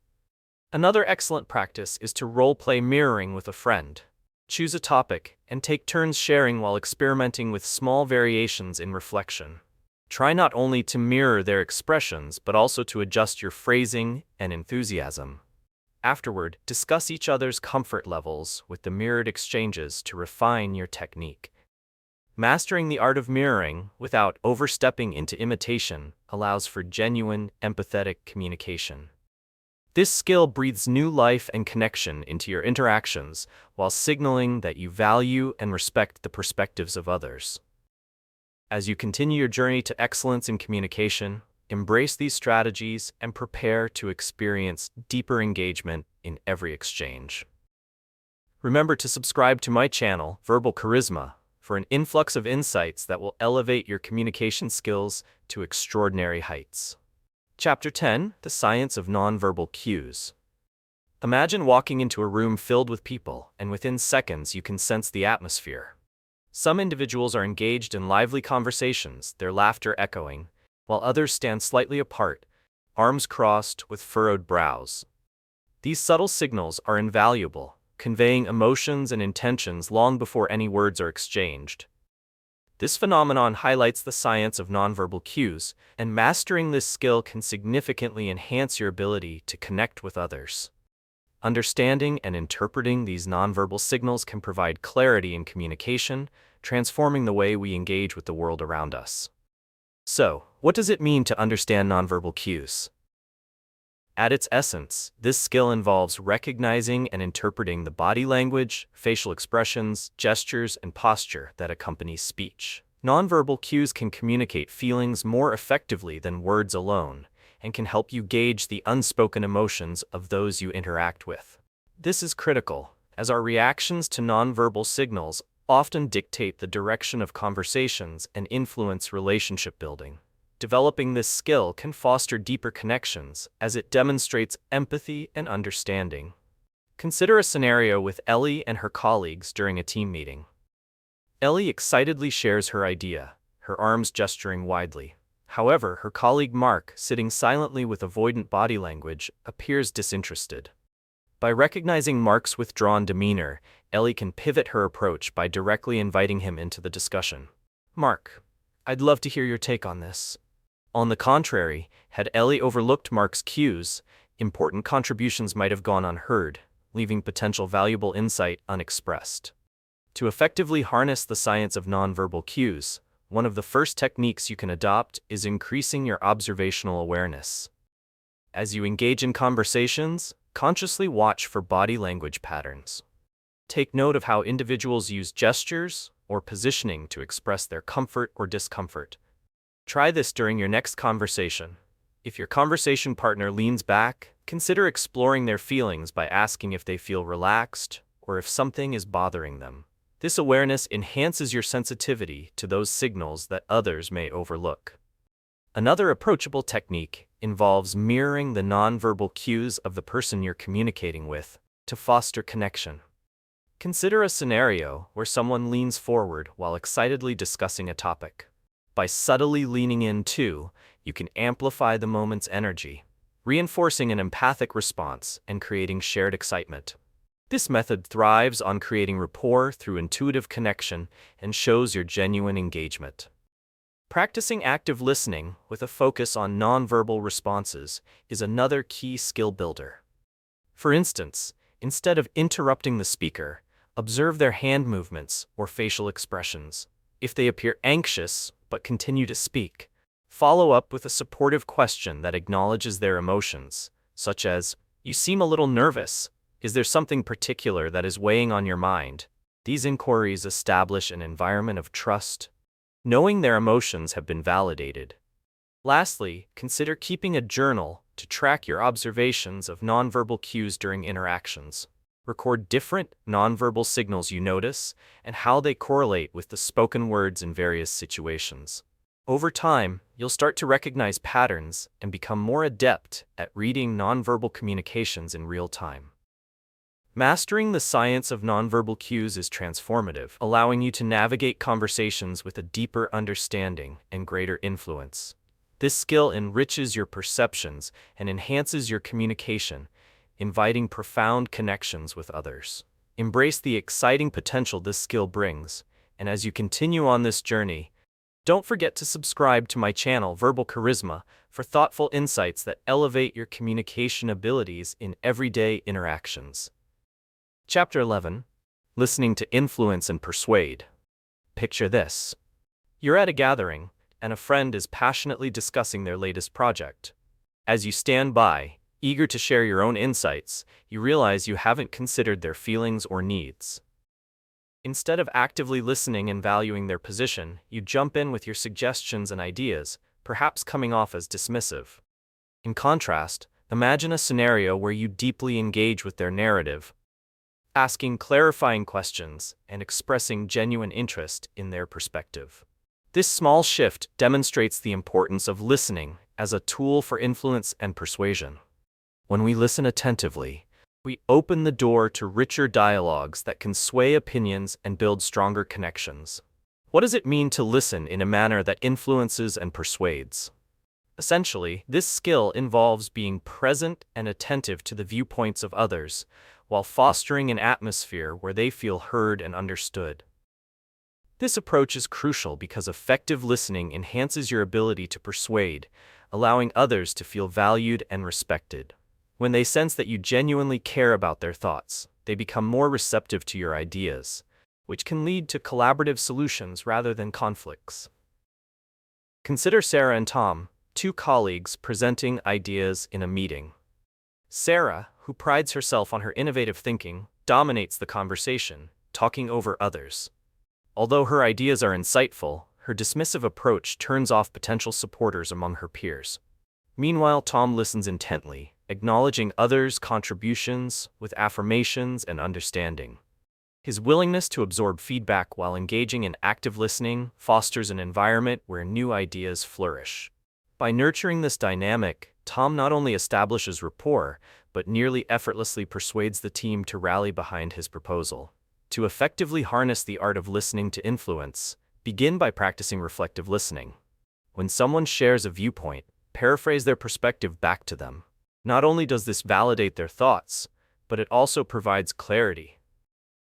Another excellent practice is to role-play mirroring with a friend. Choose a topic and take turns sharing while experimenting with small variations in reflection. Try not only to mirror their expressions but also to adjust your phrasing and enthusiasm. Afterward, discuss each other's comfort levels with the mirrored exchanges to refine your technique. Mastering the art of mirroring without overstepping into imitation allows for genuine, empathetic communication. This skill breathes new life and connection into your interactions while signaling that you value and respect the perspectives of others. As you continue your journey to excellence in communication, embrace these strategies and prepare to experience deeper engagement in every exchange. Remember to subscribe to my channel, Verbal Charisma, for an influx of insights that will elevate your communication skills to extraordinary heights. Chapter 10: The Science of Nonverbal Cues. Imagine walking into a room filled with people, and within seconds you can sense the atmosphere. Some individuals are engaged in lively conversations, their laughter echoing, while others stand slightly apart, arms crossed with furrowed brows. These subtle signals are invaluable, conveying emotions and intentions long before any words are exchanged. This phenomenon highlights the science of nonverbal cues, and mastering this skill can significantly enhance your ability to connect with others. Understanding and interpreting these nonverbal signals can provide clarity in communication, transforming the way we engage with the world around us. So, what does it mean to understand nonverbal cues? At its essence, this skill involves recognizing and interpreting the body language, facial expressions, gestures, and posture that accompany speech. Nonverbal cues can communicate feelings more effectively than words alone, and can help you gauge the unspoken emotions of those you interact with. This is critical, as our reactions to nonverbal signals often dictate the direction of conversations and influence relationship building. Developing this skill can foster deeper connections as it demonstrates empathy and understanding. Consider a scenario with Ellie and her colleagues during a team meeting. Ellie excitedly shares her idea, her arms gesturing widely. However, her colleague Mark, sitting silently with avoidant body language, appears disinterested. By recognizing Mark's withdrawn demeanor, Ellie can pivot her approach by directly inviting him into the discussion. "Mark, I'd love to hear your take on this." On the contrary, had Ellie overlooked Mark's cues, important contributions might have gone unheard, leaving potential valuable insight unexpressed. To effectively harness the science of nonverbal cues, one of the first techniques you can adopt is increasing your observational awareness. As you engage in conversations, consciously watch for body language patterns. Take note of how individuals use gestures or positioning to express their comfort or discomfort. Try this during your next conversation. If your conversation partner leans back, consider exploring their feelings by asking if they feel relaxed or if something is bothering them. This awareness enhances your sensitivity to those signals that others may overlook. Another approachable technique involves mirroring the nonverbal cues of the person you're communicating with to foster connection. Consider a scenario where someone leans forward while excitedly discussing a topic. By subtly leaning in too, you can amplify the moment's energy, reinforcing an empathic response and creating shared excitement. This method thrives on creating rapport through intuitive connection and shows your genuine engagement. Practicing active listening with a focus on nonverbal responses is another key skill builder. For instance, instead of interrupting the speaker, observe their hand movements or facial expressions. If they appear anxious but continue to speak, follow up with a supportive question that acknowledges their emotions, such as, "You seem a little nervous. Is there something particular that is weighing on your mind?" These inquiries establish an environment of trust, knowing their emotions have been validated. Lastly, consider keeping a journal to track your observations of nonverbal cues during interactions. Record different nonverbal signals you notice and how they correlate with the spoken words in various situations. Over time, you'll start to recognize patterns and become more adept at reading nonverbal communications in real time. Mastering the science of nonverbal cues is transformative, allowing you to navigate conversations with a deeper understanding and greater influence. This skill enriches your perceptions and enhances your communication, inviting profound connections with others. Embrace the exciting potential this skill brings, and as you continue on this journey, don't forget to subscribe to my channel, Verbal Charisma, for thoughtful insights that elevate your communication abilities in everyday interactions. Chapter 11. Listening to Influence and Persuade. Picture this. You're at a gathering, and a friend is passionately discussing their latest project. As you stand by, eager to share your own insights, you realize you haven't considered their feelings or needs. Instead of actively listening and valuing their position, you jump in with your suggestions and ideas, perhaps coming off as dismissive. In contrast, imagine a scenario where you deeply engage with their narrative, asking clarifying questions and expressing genuine interest in their perspective. This small shift demonstrates the importance of listening as a tool for influence and persuasion. When we listen attentively, we open the door to richer dialogues that can sway opinions and build stronger connections. What does it mean to listen in a manner that influences and persuades? Essentially, this skill involves being present and attentive to the viewpoints of others, while fostering an atmosphere where they feel heard and understood. This approach is crucial because effective listening enhances your ability to persuade, allowing others to feel valued and respected. When they sense that you genuinely care about their thoughts, they become more receptive to your ideas, which can lead to collaborative solutions rather than conflicts. Consider Sarah and Tom, two colleagues presenting ideas in a meeting. Sarah, who prides herself on her innovative thinking, dominates the conversation, talking over others. Although her ideas are insightful, her dismissive approach turns off potential supporters among her peers. Meanwhile, Tom listens intently, acknowledging others' contributions with affirmations and understanding. His willingness to absorb feedback while engaging in active listening fosters an environment where new ideas flourish. By nurturing this dynamic, Tom not only establishes rapport, but nearly effortlessly persuades the team to rally behind his proposal. To effectively harness the art of listening to influence, begin by practicing reflective listening. When someone shares a viewpoint, paraphrase their perspective back to them. Not only does this validate their thoughts, but it also provides clarity.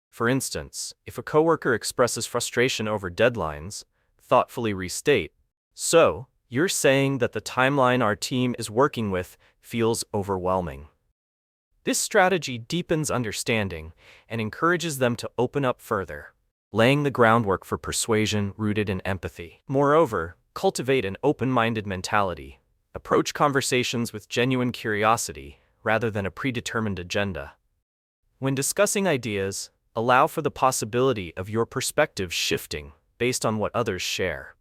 For instance, if a coworker expresses frustration over deadlines, thoughtfully restate, "So, you're saying that the timeline our team is working with feels overwhelming." This strategy deepens understanding and encourages them to open up further, laying the groundwork for persuasion rooted in empathy. Moreover, cultivate an open-minded mentality. Approach conversations with genuine curiosity rather than a predetermined agenda. When discussing ideas, allow for the possibility of your perspective shifting based on what others share.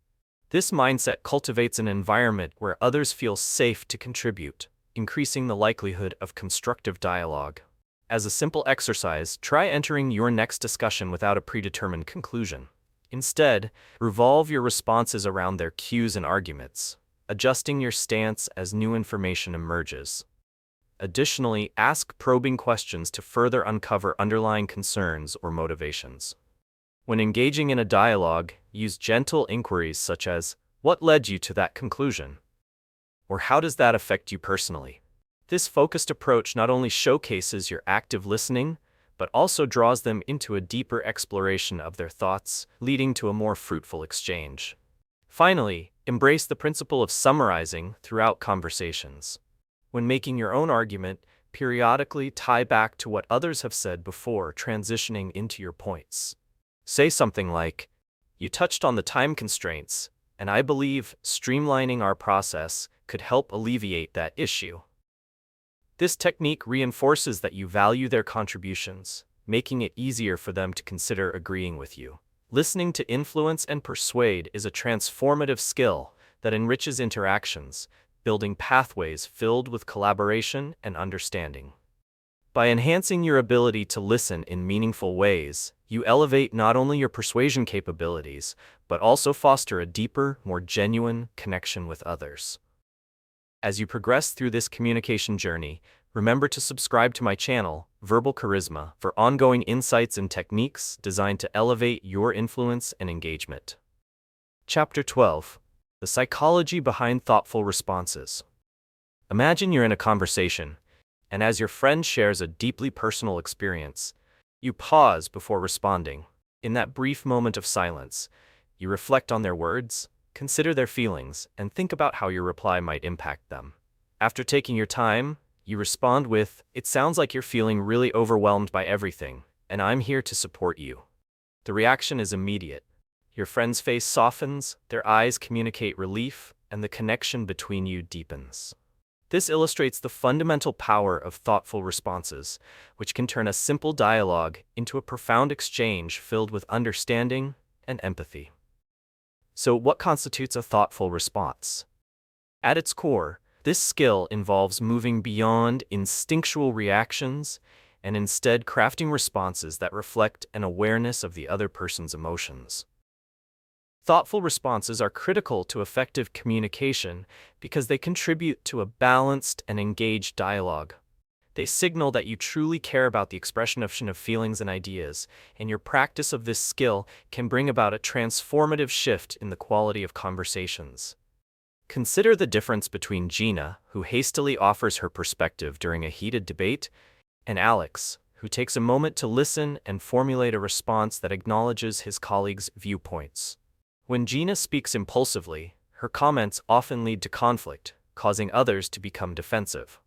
This mindset cultivates an environment where others feel safe to contribute, increasing the likelihood of constructive dialogue. As a simple exercise, try entering your next discussion without a predetermined conclusion. Instead, revolve your responses around their cues and arguments, adjusting your stance as new information emerges. Additionally, ask probing questions to further uncover underlying concerns or motivations. When engaging in a dialogue, use gentle inquiries such as, "What led you to that conclusion?" or "How does that affect you personally?" This focused approach not only showcases your active listening, but also draws them into a deeper exploration of their thoughts, leading to a more fruitful exchange. Finally, embrace the principle of summarizing throughout conversations. When making your own argument, periodically tie back to what others have said before transitioning into your points. Say something like, "You touched on the time constraints, and I believe streamlining our process could help alleviate that issue." This technique reinforces that you value their contributions, making it easier for them to consider agreeing with you. Listening to influence and persuade is a transformative skill that enriches interactions, building pathways filled with collaboration and understanding. By enhancing your ability to listen in meaningful ways, you elevate not only your persuasion capabilities, but also foster a deeper, more genuine connection with others. As you progress through this communication journey, remember to subscribe to my channel, Verbal Charisma, for ongoing insights and techniques designed to elevate your influence and engagement. Chapter 12. The Psychology Behind Thoughtful Responses. Imagine you're in a conversation, and as your friend shares a deeply personal experience, you pause before responding. In that brief moment of silence, you reflect on their words, consider their feelings, and think about how your reply might impact them. After taking your time, you respond with, "It sounds like you're feeling really overwhelmed by everything, and I'm here to support you." The reaction is immediate. Your friend's face softens, their eyes communicate relief, and the connection between you deepens. This illustrates the fundamental power of thoughtful responses, which can turn a simple dialogue into a profound exchange filled with understanding and empathy. So, what constitutes a thoughtful response? At its core, this skill involves moving beyond instinctual reactions and instead crafting responses that reflect an awareness of the other person's emotions. Thoughtful responses are critical to effective communication because they contribute to a balanced and engaged dialogue. They signal that you truly care about the expression of feelings and ideas, and your practice of this skill can bring about a transformative shift in the quality of conversations. Consider the difference between Gina, who hastily offers her perspective during a heated debate, and Alex, who takes a moment to listen and formulate a response that acknowledges his colleagues' viewpoints. When Gina speaks impulsively, her comments often lead to conflict, causing others to become defensive.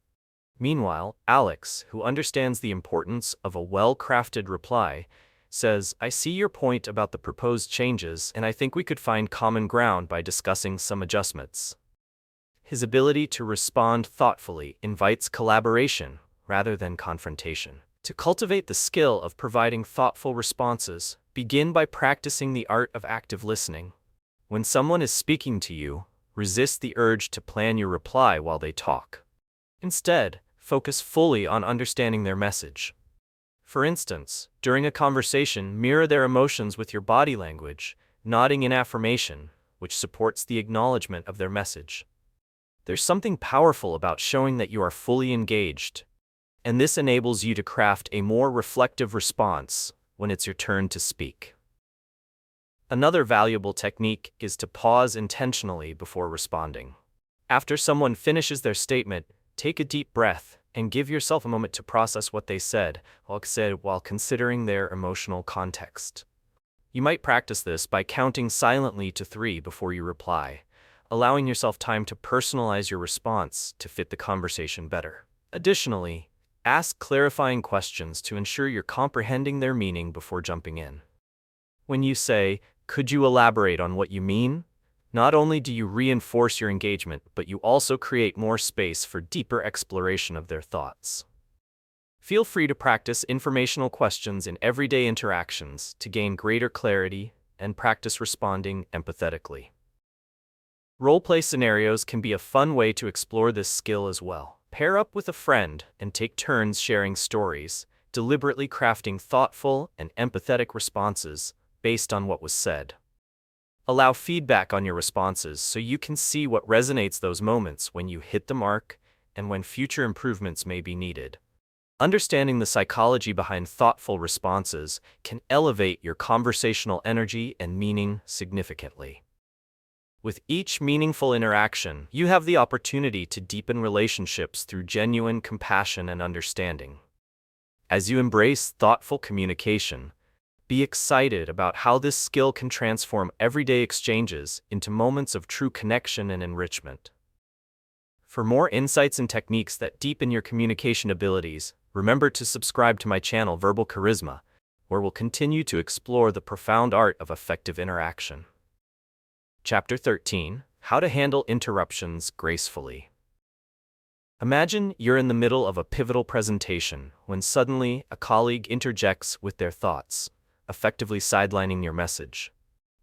Meanwhile, Alex, who understands the importance of a well-crafted reply, says, "I see your point about the proposed changes, and I think we could find common ground by discussing some adjustments." His ability to respond thoughtfully invites collaboration, rather than confrontation. To cultivate the skill of providing thoughtful responses, begin by practicing the art of active listening. When someone is speaking to you, resist the urge to plan your reply while they talk. Instead, focus fully on understanding their message. For instance, during a conversation, mirror their emotions with your body language, nodding in affirmation, which supports the acknowledgement of their message. There's something powerful about showing that you are fully engaged, and this enables you to craft a more reflective response when it's your turn to speak. Another valuable technique is to pause intentionally before responding. After someone finishes their statement, take a deep breath and give yourself a moment to process what they said while considering their emotional context. You might practice this by counting silently to 3 before you reply, allowing yourself time to personalize your response to fit the conversation better. Additionally, ask clarifying questions to ensure you're comprehending their meaning before jumping in. When you say, "Could you elaborate on what you mean?" not only do you reinforce your engagement, but you also create more space for deeper exploration of their thoughts. Feel free to practice informational questions in everyday interactions to gain greater clarity and practice responding empathetically. Role-play scenarios can be a fun way to explore this skill as well. Pair up with a friend and take turns sharing stories, deliberately crafting thoughtful and empathetic responses based on what was said. Allow feedback on your responses so you can see what resonates those moments when you hit the mark and when future improvements may be needed. Understanding the psychology behind thoughtful responses can elevate your conversational energy and meaning significantly. With each meaningful interaction, you have the opportunity to deepen relationships through genuine compassion and understanding. As you embrace thoughtful communication, be excited about how this skill can transform everyday exchanges into moments of true connection and enrichment. For more insights and techniques that deepen your communication abilities, remember to subscribe to my channel Verbal Charisma, where we'll continue to explore the profound art of effective interaction. Chapter 13: How to Handle Interruptions Gracefully. Imagine you're in the middle of a pivotal presentation when suddenly a colleague interjects with their thoughts, effectively sidelining your message.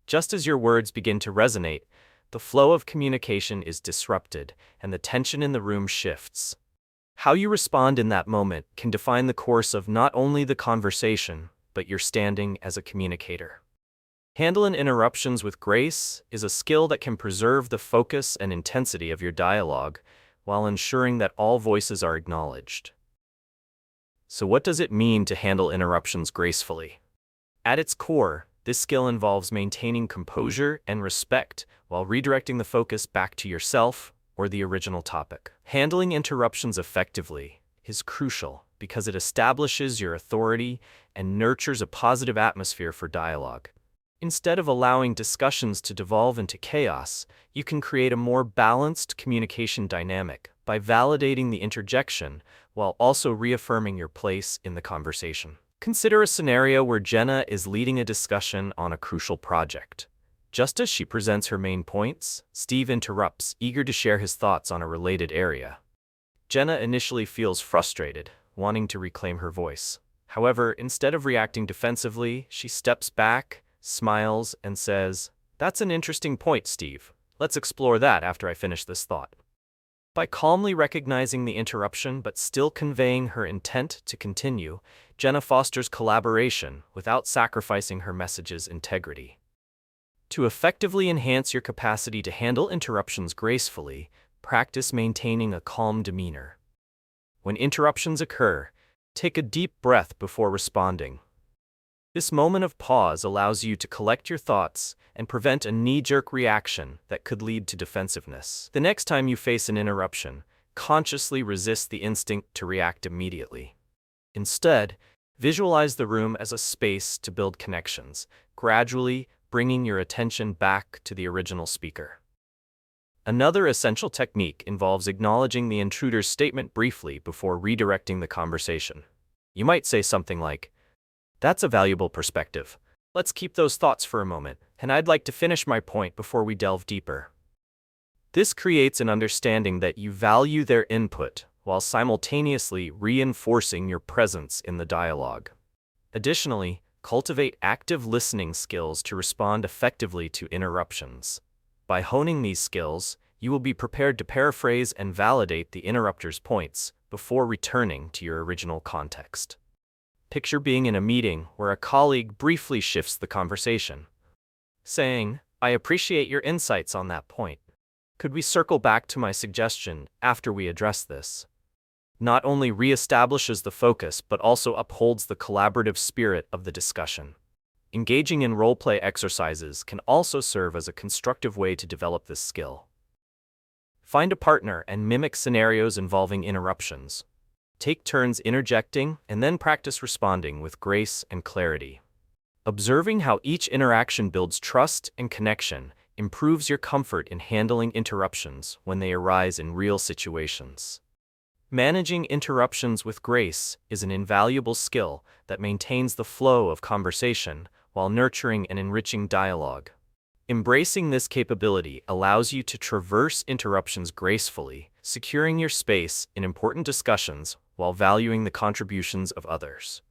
Just as your words begin to resonate, the flow of communication is disrupted and the tension in the room shifts. How you respond in that moment can define the course of not only the conversation, but your standing as a communicator. Handling interruptions with grace is a skill that can preserve the focus and intensity of your dialogue while ensuring that all voices are acknowledged. So what does it mean to handle interruptions gracefully? At its core, this skill involves maintaining composure and respect while redirecting the focus back to yourself or the original topic. Handling interruptions effectively is crucial because it establishes your authority and nurtures a positive atmosphere for dialogue. Instead of allowing discussions to devolve into chaos, you can create a more balanced communication dynamic by validating the interjection while also reaffirming your place in the conversation. Consider a scenario where Jenna is leading a discussion on a crucial project. Just as she presents her main points, Steve interrupts, eager to share his thoughts on a related area. Jenna initially feels frustrated, wanting to reclaim her voice. However, instead of reacting defensively, she steps back, smiles, and says, "That's an interesting point, Steve. Let's explore that after I finish this thought." By calmly recognizing the interruption but still conveying her intent to continue, Jenna fosters collaboration without sacrificing her message's integrity. To effectively enhance your capacity to handle interruptions gracefully, practice maintaining a calm demeanor. When interruptions occur, take a deep breath before responding. This moment of pause allows you to collect your thoughts and prevent a knee-jerk reaction that could lead to defensiveness. The next time you face an interruption, consciously resist the instinct to react immediately. Instead, visualize the room as a space to build connections, gradually bringing your attention back to the original speaker. Another essential technique involves acknowledging the intruder's statement briefly before redirecting the conversation. You might say something like, "That's a valuable perspective. Let's keep those thoughts for a moment, and I'd like to finish my point before we delve deeper." This creates an understanding that you value their input while simultaneously reinforcing your presence in the dialogue. Additionally, cultivate active listening skills to respond effectively to interruptions. By honing these skills, you will be prepared to paraphrase and validate the interrupter's points before returning to your original context. Picture being in a meeting where a colleague briefly shifts the conversation, saying, "I appreciate your insights on that point. Could we circle back to my suggestion after we address this?" Not only reestablishes the focus but also upholds the collaborative spirit of the discussion. Engaging in role-play exercises can also serve as a constructive way to develop this skill. Find a partner and mimic scenarios involving interruptions. Take turns interjecting and then practice responding with grace and clarity. Observing how each interaction builds trust and connection improves your comfort in handling interruptions when they arise in real situations. Managing interruptions with grace is an invaluable skill that maintains the flow of conversation while nurturing and enriching dialogue. Embracing this capability allows you to traverse interruptions gracefully, securing your space in important discussions while valuing the contributions of others.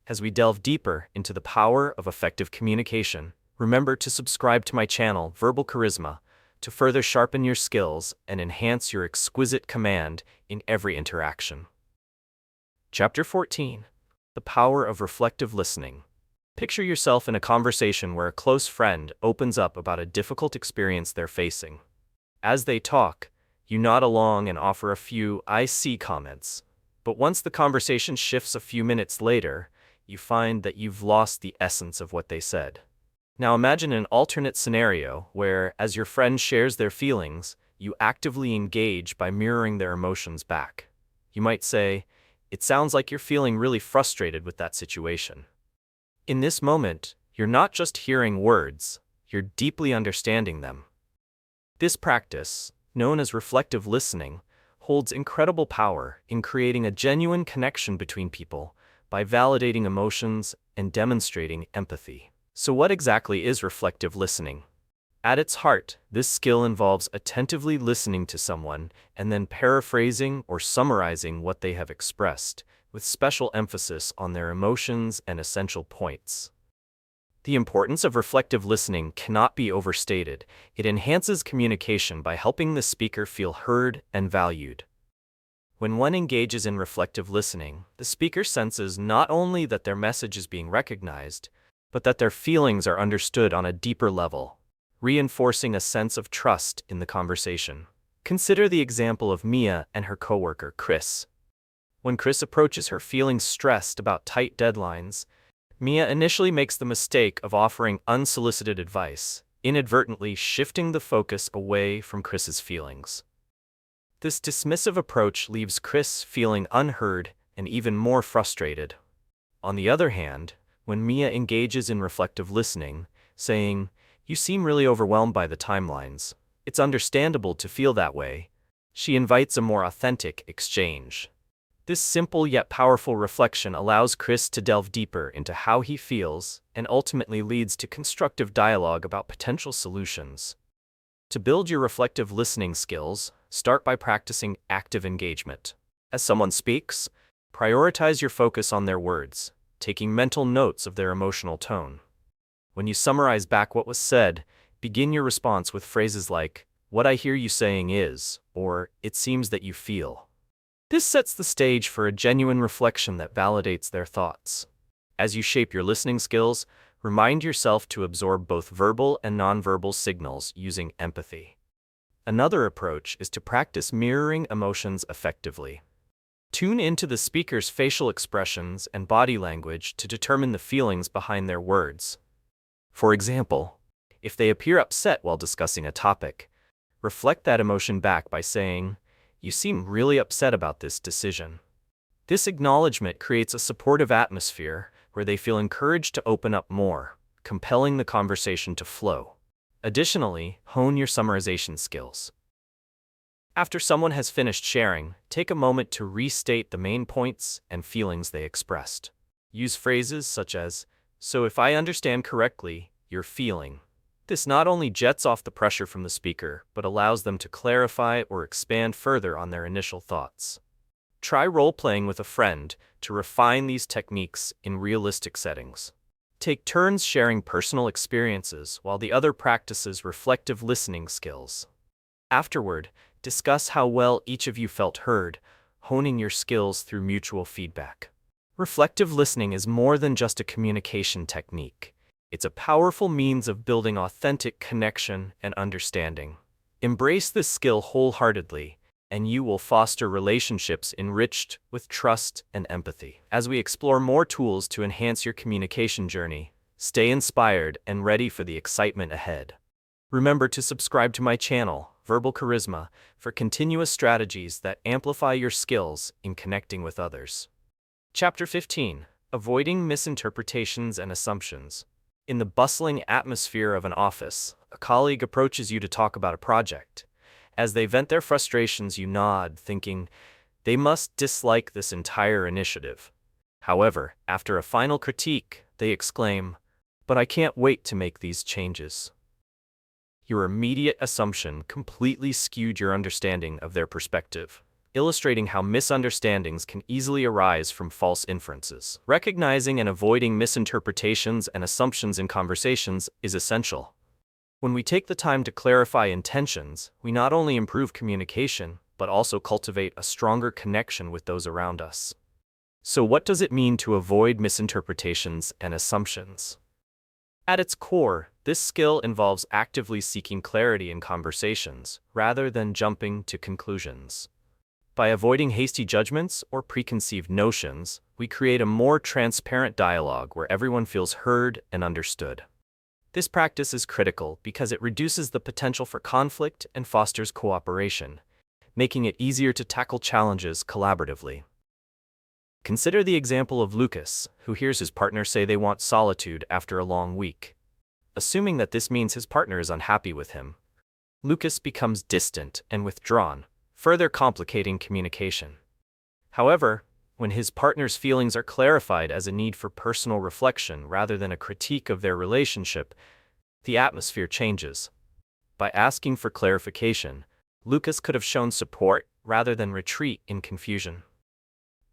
As we delve deeper into the power of effective communication, remember to subscribe to my channel, Verbal Charisma, to further sharpen your skills and enhance your exquisite command in every interaction. Chapter 14. The Power of Reflective Listening. Picture yourself in a conversation where a close friend opens up about a difficult experience they're facing. As they talk, you nod along and offer a few "I see" comments. But once the conversation shifts a few minutes later, you find that you've lost the essence of what they said. Now imagine an alternate scenario where, as your friend shares their feelings, you actively engage by mirroring their emotions back. You might say, "It sounds like you're feeling really frustrated with that situation." In this moment, you're not just hearing words, you're deeply understanding them. This practice, known as reflective listening, holds incredible power in creating a genuine connection between people by validating emotions and demonstrating empathy. So what exactly is reflective listening? At its heart, this skill involves attentively listening to someone and then paraphrasing or summarizing what they have expressed, with special emphasis on their emotions and essential points. The importance of reflective listening cannot be overstated. It enhances communication by helping the speaker feel heard and valued. When one engages in reflective listening, the speaker senses not only that their message is being recognized, but that their feelings are understood on a deeper level, reinforcing a sense of trust in the conversation. Consider the example of Mia and her coworker, Chris. When Chris approaches her feeling stressed about tight deadlines, Mia initially makes the mistake of offering unsolicited advice, inadvertently shifting the focus away from Chris's feelings. This dismissive approach leaves Chris feeling unheard and even more frustrated. On the other hand, when Mia engages in reflective listening, saying, "You seem really overwhelmed by the timelines. It's understandable to feel that way," she invites a more authentic exchange. This simple yet powerful reflection allows Chris to delve deeper into how he feels and ultimately leads to constructive dialogue about potential solutions. To build your reflective listening skills, start by practicing active engagement. As someone speaks, prioritize your focus on their words, taking mental notes of their emotional tone. When you summarize back what was said, begin your response with phrases like, "What I hear you saying is," or "It seems that you feel." This sets the stage for a genuine reflection that validates their thoughts. As you shape your listening skills, remind yourself to absorb both verbal and nonverbal signals using empathy. Another approach is to practice mirroring emotions effectively. Tune into the speaker's facial expressions and body language to determine the feelings behind their words. For example, if they appear upset while discussing a topic, reflect that emotion back by saying, "You seem really upset about this decision." This acknowledgement creates a supportive atmosphere where they feel encouraged to open up more, compelling the conversation to flow. Additionally, hone your summarization skills. After someone has finished sharing, take a moment to restate the main points and feelings they expressed. Use phrases such as, "So if I understand correctly, you're feeling." This not only jets off the pressure from the speaker, but allows them to clarify or expand further on their initial thoughts. Try role-playing with a friend to refine these techniques in realistic settings. Take turns sharing personal experiences while the other practices reflective listening skills. Afterward, discuss how well each of you felt heard, honing your skills through mutual feedback. Reflective listening is more than just a communication technique. It's a powerful means of building authentic connection and understanding. Embrace this skill wholeheartedly, and you will foster relationships enriched with trust and empathy. As we explore more tools to enhance your communication journey, stay inspired and ready for the excitement ahead. Remember to subscribe to my channel, Verbal Charisma, for continuous strategies that amplify your skills in connecting with others. Chapter 15: Avoiding Misinterpretations and Assumptions. In the bustling atmosphere of an office, a colleague approaches you to talk about a project. As they vent their frustrations, you nod, thinking, they must dislike this entire initiative. However, after a final critique, they exclaim, "But I can't wait to make these changes." Your immediate assumption completely skewed your understanding of their perspective, illustrating how misunderstandings can easily arise from false inferences. Recognizing and avoiding misinterpretations and assumptions in conversations is essential. When we take the time to clarify intentions, we not only improve communication, but also cultivate a stronger connection with those around us. So what does it mean to avoid misinterpretations and assumptions? At its core, this skill involves actively seeking clarity in conversations, rather than jumping to conclusions. By avoiding hasty judgments or preconceived notions, we create a more transparent dialogue where everyone feels heard and understood. This practice is critical because it reduces the potential for conflict and fosters cooperation, making it easier to tackle challenges collaboratively. Consider the example of Lucas, who hears his partner say they want solitude after a long week. Assuming that this means his partner is unhappy with him, Lucas becomes distant and withdrawn, further complicating communication. However, when his partner's feelings are clarified as a need for personal reflection rather than a critique of their relationship, the atmosphere changes. By asking for clarification, Lucas could have shown support rather than retreat in confusion.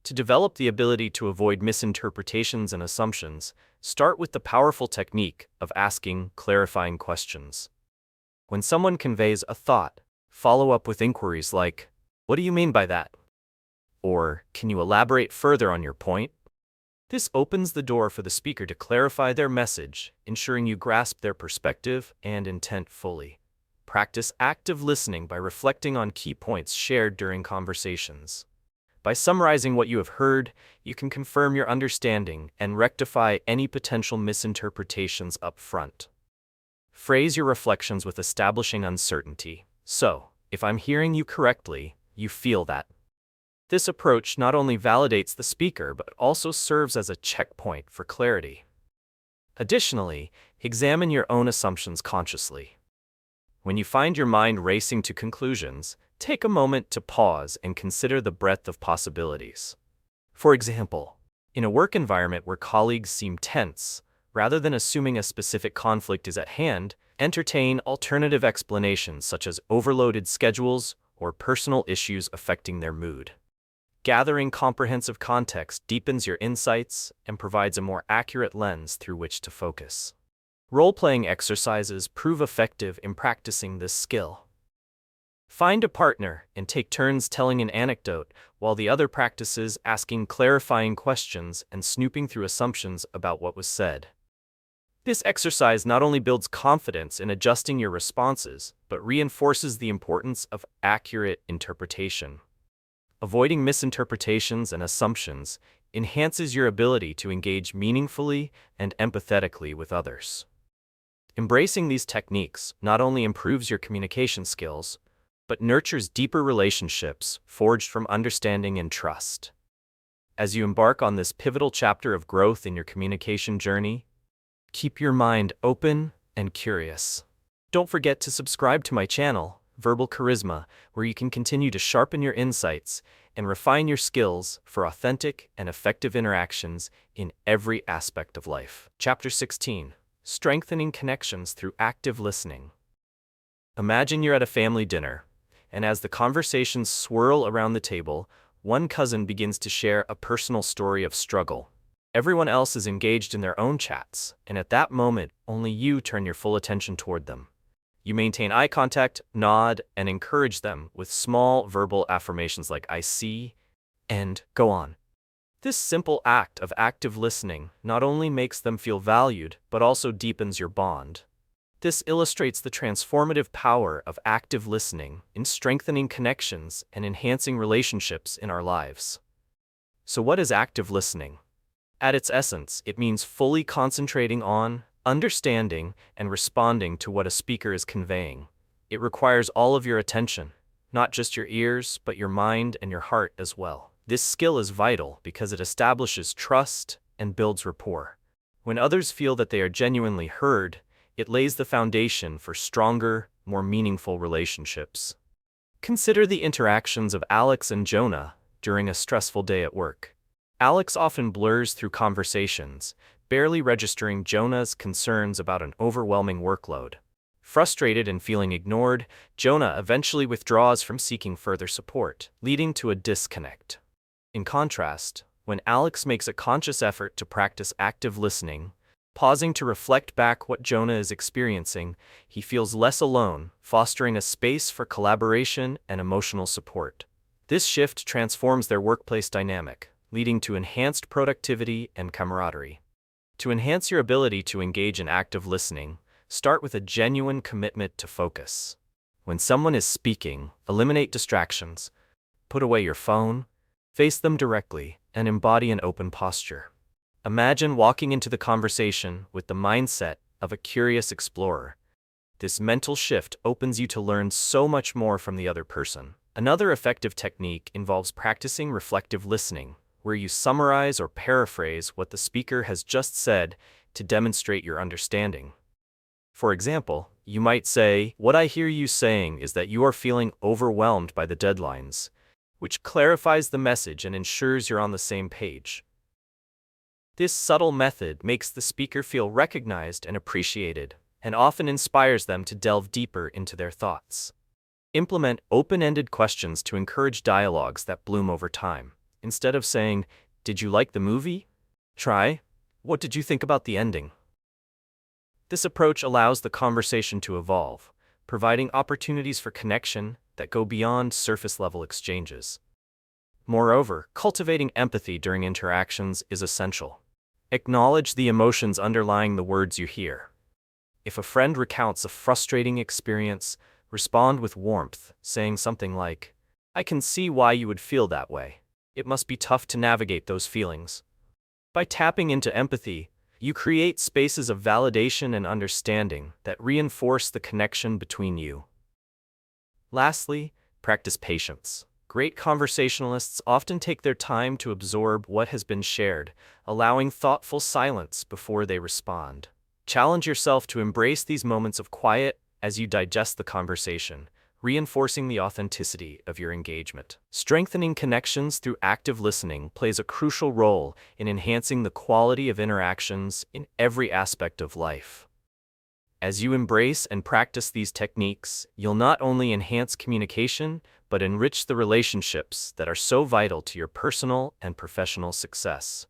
To develop the ability to avoid misinterpretations and assumptions, start with the powerful technique of asking clarifying questions. When someone conveys a thought, follow up with inquiries like, "What do you mean by that?" Or, "Can you elaborate further on your point?" This opens the door for the speaker to clarify their message, ensuring you grasp their perspective and intent fully. Practice active listening by reflecting on key points shared during conversations. By summarizing what you have heard, you can confirm your understanding and rectify any potential misinterpretations up front. Phrase your reflections with establishing uncertainty. "So, if I'm hearing you correctly, you feel that." This approach not only validates the speaker but also serves as a checkpoint for clarity. Additionally, examine your own assumptions consciously. When you find your mind racing to conclusions, take a moment to pause and consider the breadth of possibilities. For example, in a work environment where colleagues seem tense, rather than assuming a specific conflict is at hand, entertain alternative explanations such as overloaded schedules or personal issues affecting their mood. Gathering comprehensive context deepens your insights and provides a more accurate lens through which to focus. Role-playing exercises prove effective in practicing this skill. Find a partner and take turns telling an anecdote while the other practices asking clarifying questions and snooping through assumptions about what was said. This exercise not only builds confidence in adjusting your responses, but reinforces the importance of accurate interpretation. Avoiding misinterpretations and assumptions enhances your ability to engage meaningfully and empathetically with others. Embracing these techniques not only improves your communication skills, but nurtures deeper relationships forged from understanding and trust. As you embark on this pivotal chapter of growth in your communication journey, keep your mind open and curious. Don't forget to subscribe to my channel, Verbal Charisma, where you can continue to sharpen your insights and refine your skills for authentic and effective interactions in every aspect of life. Chapter 16: Strengthening Connections Through Active Listening. Imagine you're at a family dinner, and as the conversations swirl around the table, One cousin begins to share a personal story of struggle. Everyone else is engaged in their own chats, and at that moment, only you turn your full attention toward them. You maintain eye contact, nod, and encourage them with small verbal affirmations like "I see," and "go on." This simple act of active listening not only makes them feel valued, but also deepens your bond. This illustrates the transformative power of active listening in strengthening connections and enhancing relationships in our lives. So what is active listening? At its essence, it means fully concentrating on, understanding, and responding to what a speaker is conveying. It requires all of your attention, not just your ears, but your mind and your heart as well. This skill is vital because it establishes trust and builds rapport. When others feel that they are genuinely heard, it lays the foundation for stronger, more meaningful relationships. Consider the interactions of Alex and Jonah during a stressful day at work. Alex often blurs through conversations, barely registering Jonah's concerns about an overwhelming workload. Frustrated and feeling ignored, Jonah eventually withdraws from seeking further support, leading to a disconnect. In contrast, when Alex makes a conscious effort to practice active listening, pausing to reflect back what Jonah is experiencing, he feels less alone, fostering a space for collaboration and emotional support. This shift transforms their workplace dynamic, leading to enhanced productivity and camaraderie. To enhance your ability to engage in active listening, start with a genuine commitment to focus. When someone is speaking, eliminate distractions. Put away your phone, face them directly, and embody an open posture. Imagine walking into the conversation with the mindset of a curious explorer. This mental shift opens you to learn so much more from the other person. Another effective technique involves practicing reflective listening, where you summarize or paraphrase what the speaker has just said to demonstrate your understanding. For example, you might say, "What I hear you saying is that you are feeling overwhelmed by the deadlines," which clarifies the message and ensures you're on the same page. This subtle method makes the speaker feel recognized and appreciated, and often inspires them to delve deeper into their thoughts. Implement open-ended questions to encourage dialogues that bloom over time. Instead of saying, "Did you like the movie?" try, "What did you think about the ending?" This approach allows the conversation to evolve, providing opportunities for connection that go beyond surface-level exchanges. Moreover, cultivating empathy during interactions is essential. Acknowledge the emotions underlying the words you hear. If a friend recounts a frustrating experience, respond with warmth, saying something like, "I can see why you would feel that way. It must be tough to navigate those feelings." By tapping into empathy, you create spaces of validation and understanding that reinforce the connection between you. Lastly, practice patience. Great conversationalists often take their time to absorb what has been shared, allowing thoughtful silence before they respond. Challenge yourself to embrace these moments of quiet as you digest the conversation, reinforcing the authenticity of your engagement. Strengthening connections through active listening plays a crucial role in enhancing the quality of interactions in every aspect of life. As you embrace and practice these techniques, you'll not only enhance communication, but enrich the relationships that are so vital to your personal and professional success.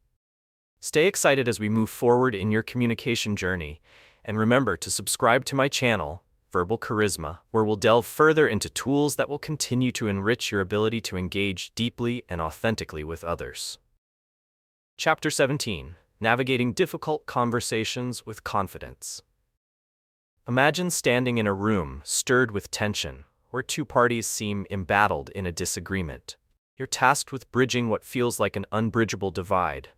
Stay excited as we move forward in your communication journey, and remember to subscribe to my channel, Verbal Charisma, where we'll delve further into tools that will continue to enrich your ability to engage deeply and authentically with others. Chapter 17: Navigating Difficult Conversations with Confidence. Imagine standing in a room stirred with tension, where two parties seem embattled in a disagreement. You're tasked with bridging what feels like an unbridgeable divide.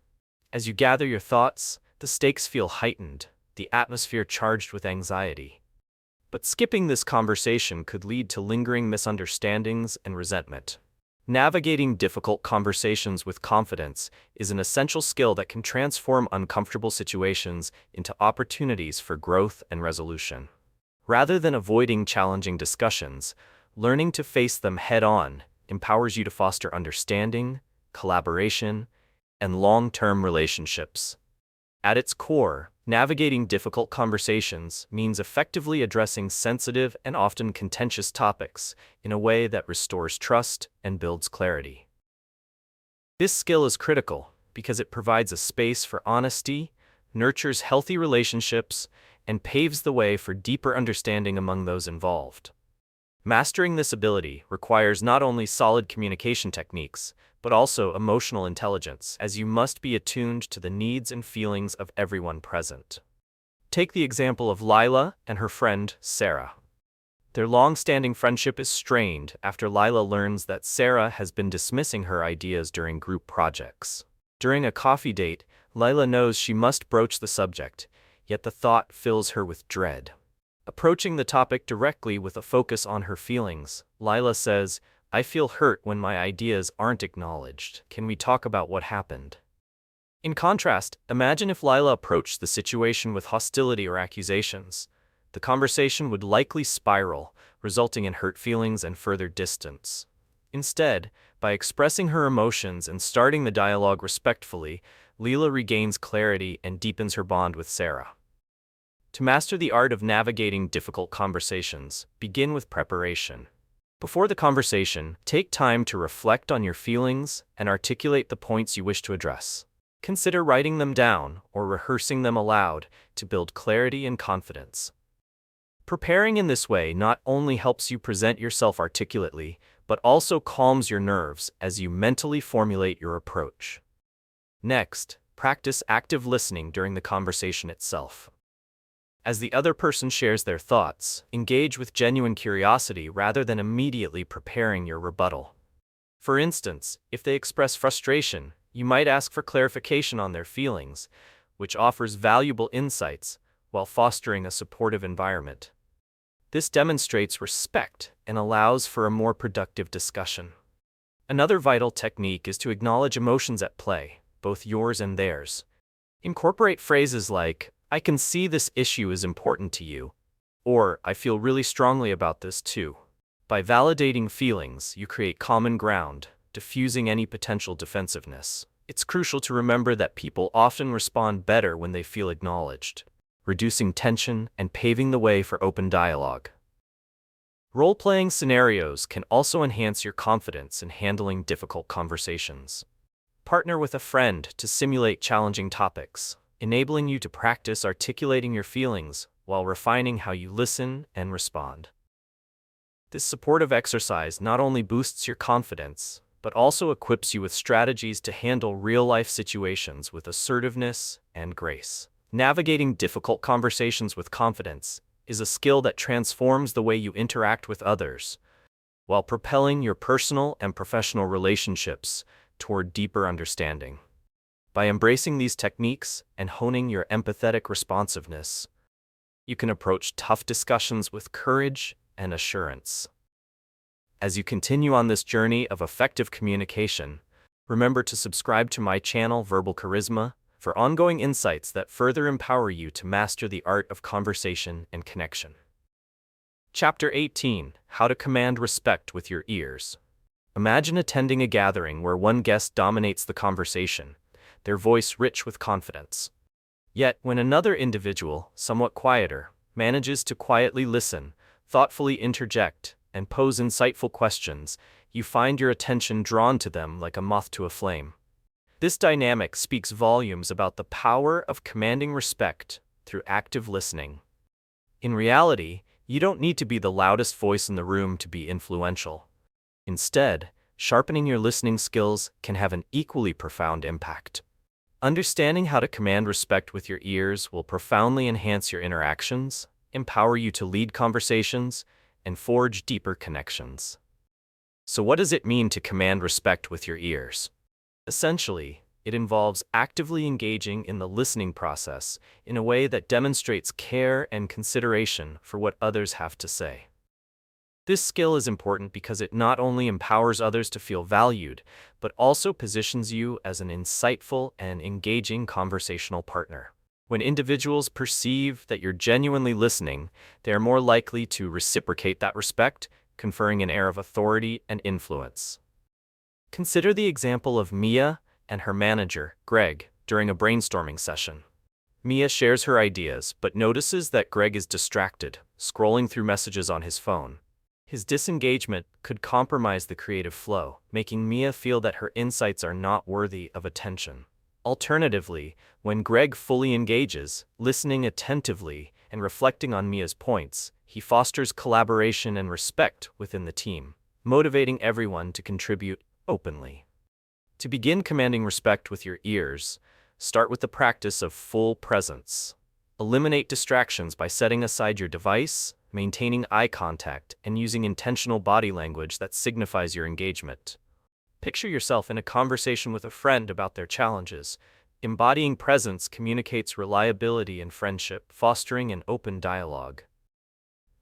As you gather your thoughts, the stakes feel heightened, the atmosphere charged with anxiety. But skipping this conversation could lead to lingering misunderstandings and resentment. Navigating difficult conversations with confidence is an essential skill that can transform uncomfortable situations into opportunities for growth and resolution. Rather than avoiding challenging discussions, learning to face them head-on empowers you to foster understanding, collaboration, and long-term relationships. At its core, navigating difficult conversations means effectively addressing sensitive and often contentious topics in a way that restores trust and builds clarity. This skill is critical because it provides a space for honesty, nurtures healthy relationships, and paves the way for deeper understanding among those involved. Mastering this ability requires not only solid communication techniques, but also emotional intelligence, as you must be attuned to the needs and feelings of everyone present. Take the example of Lila and her friend, Sarah. Their long-standing friendship is strained after Lila learns that Sarah has been dismissing her ideas during group projects. During a coffee date, Lila knows she must broach the subject, yet the thought fills her with dread. Approaching the topic directly with a focus on her feelings, Lila says, "I feel hurt when my ideas aren't acknowledged. Can we talk about what happened?" In contrast, imagine if Lila approached the situation with hostility or accusations. The conversation would likely spiral, resulting in hurt feelings and further distance. Instead, by expressing her emotions and starting the dialogue respectfully, Lila regains clarity and deepens her bond with Sarah. To master the art of navigating difficult conversations, begin with preparation. Before the conversation, take time to reflect on your feelings and articulate the points you wish to address. Consider writing them down or rehearsing them aloud to build clarity and confidence. Preparing in this way not only helps you present yourself articulately, but also calms your nerves as you mentally formulate your approach. Next, practice active listening during the conversation itself. As the other person shares their thoughts, engage with genuine curiosity rather than immediately preparing your rebuttal. For instance, if they express frustration, you might ask for clarification on their feelings, which offers valuable insights while fostering a supportive environment. This demonstrates respect and allows for a more productive discussion. Another vital technique is to acknowledge emotions at play, both yours and theirs. Incorporate phrases like, "I can see this issue is important to you," or "I feel really strongly about this too." By validating feelings, you create common ground, diffusing any potential defensiveness. It's crucial to remember that people often respond better when they feel acknowledged, reducing tension and paving the way for open dialogue. Role-playing scenarios can also enhance your confidence in handling difficult conversations. Partner with a friend to simulate challenging topics, enabling you to practice articulating your feelings while refining how you listen and respond. This supportive exercise not only boosts your confidence, but also equips you with strategies to handle real-life situations with assertiveness and grace. Navigating difficult conversations with confidence is a skill that transforms the way you interact with others, while propelling your personal and professional relationships toward deeper understanding. By embracing these techniques and honing your empathetic responsiveness, you can approach tough discussions with courage and assurance. As you continue on this journey of effective communication, remember to subscribe to my channel Verbal Charisma for ongoing insights that further empower you to master the art of conversation and connection. Chapter 18: How to Command Respect with Your Ears. Imagine attending a gathering where one guest dominates the conversation, their voice rich with confidence. Yet, when another individual, somewhat quieter, manages to quietly listen, thoughtfully interject, and pose insightful questions, you find your attention drawn to them like a moth to a flame. This dynamic speaks volumes about the power of commanding respect through active listening. In reality, you don't need to be the loudest voice in the room to be influential. Instead, sharpening your listening skills can have an equally profound impact. Understanding how to command respect with your ears will profoundly enhance your interactions, empower you to lead conversations, and forge deeper connections. So what does it mean to command respect with your ears? Essentially, it involves actively engaging in the listening process in a way that demonstrates care and consideration for what others have to say. This skill is important because it not only empowers others to feel valued, but also positions you as an insightful and engaging conversational partner. When individuals perceive that you're genuinely listening, they are more likely to reciprocate that respect, conferring an air of authority and influence. Consider the example of Mia and her manager, Greg, during a brainstorming session. Mia shares her ideas but notices that Greg is distracted, scrolling through messages on his phone. His disengagement could compromise the creative flow, making Mia feel that her insights are not worthy of attention. Alternatively, when Greg fully engages, listening attentively and reflecting on Mia's points, he fosters collaboration and respect within the team, motivating everyone to contribute openly. To begin commanding respect with your ears, start with the practice of full presence. Eliminate distractions by setting aside your device, maintaining eye contact, and using intentional body language that signifies your engagement. Picture yourself in a conversation with a friend about their challenges. Embodying presence communicates reliability and friendship, fostering an open dialogue.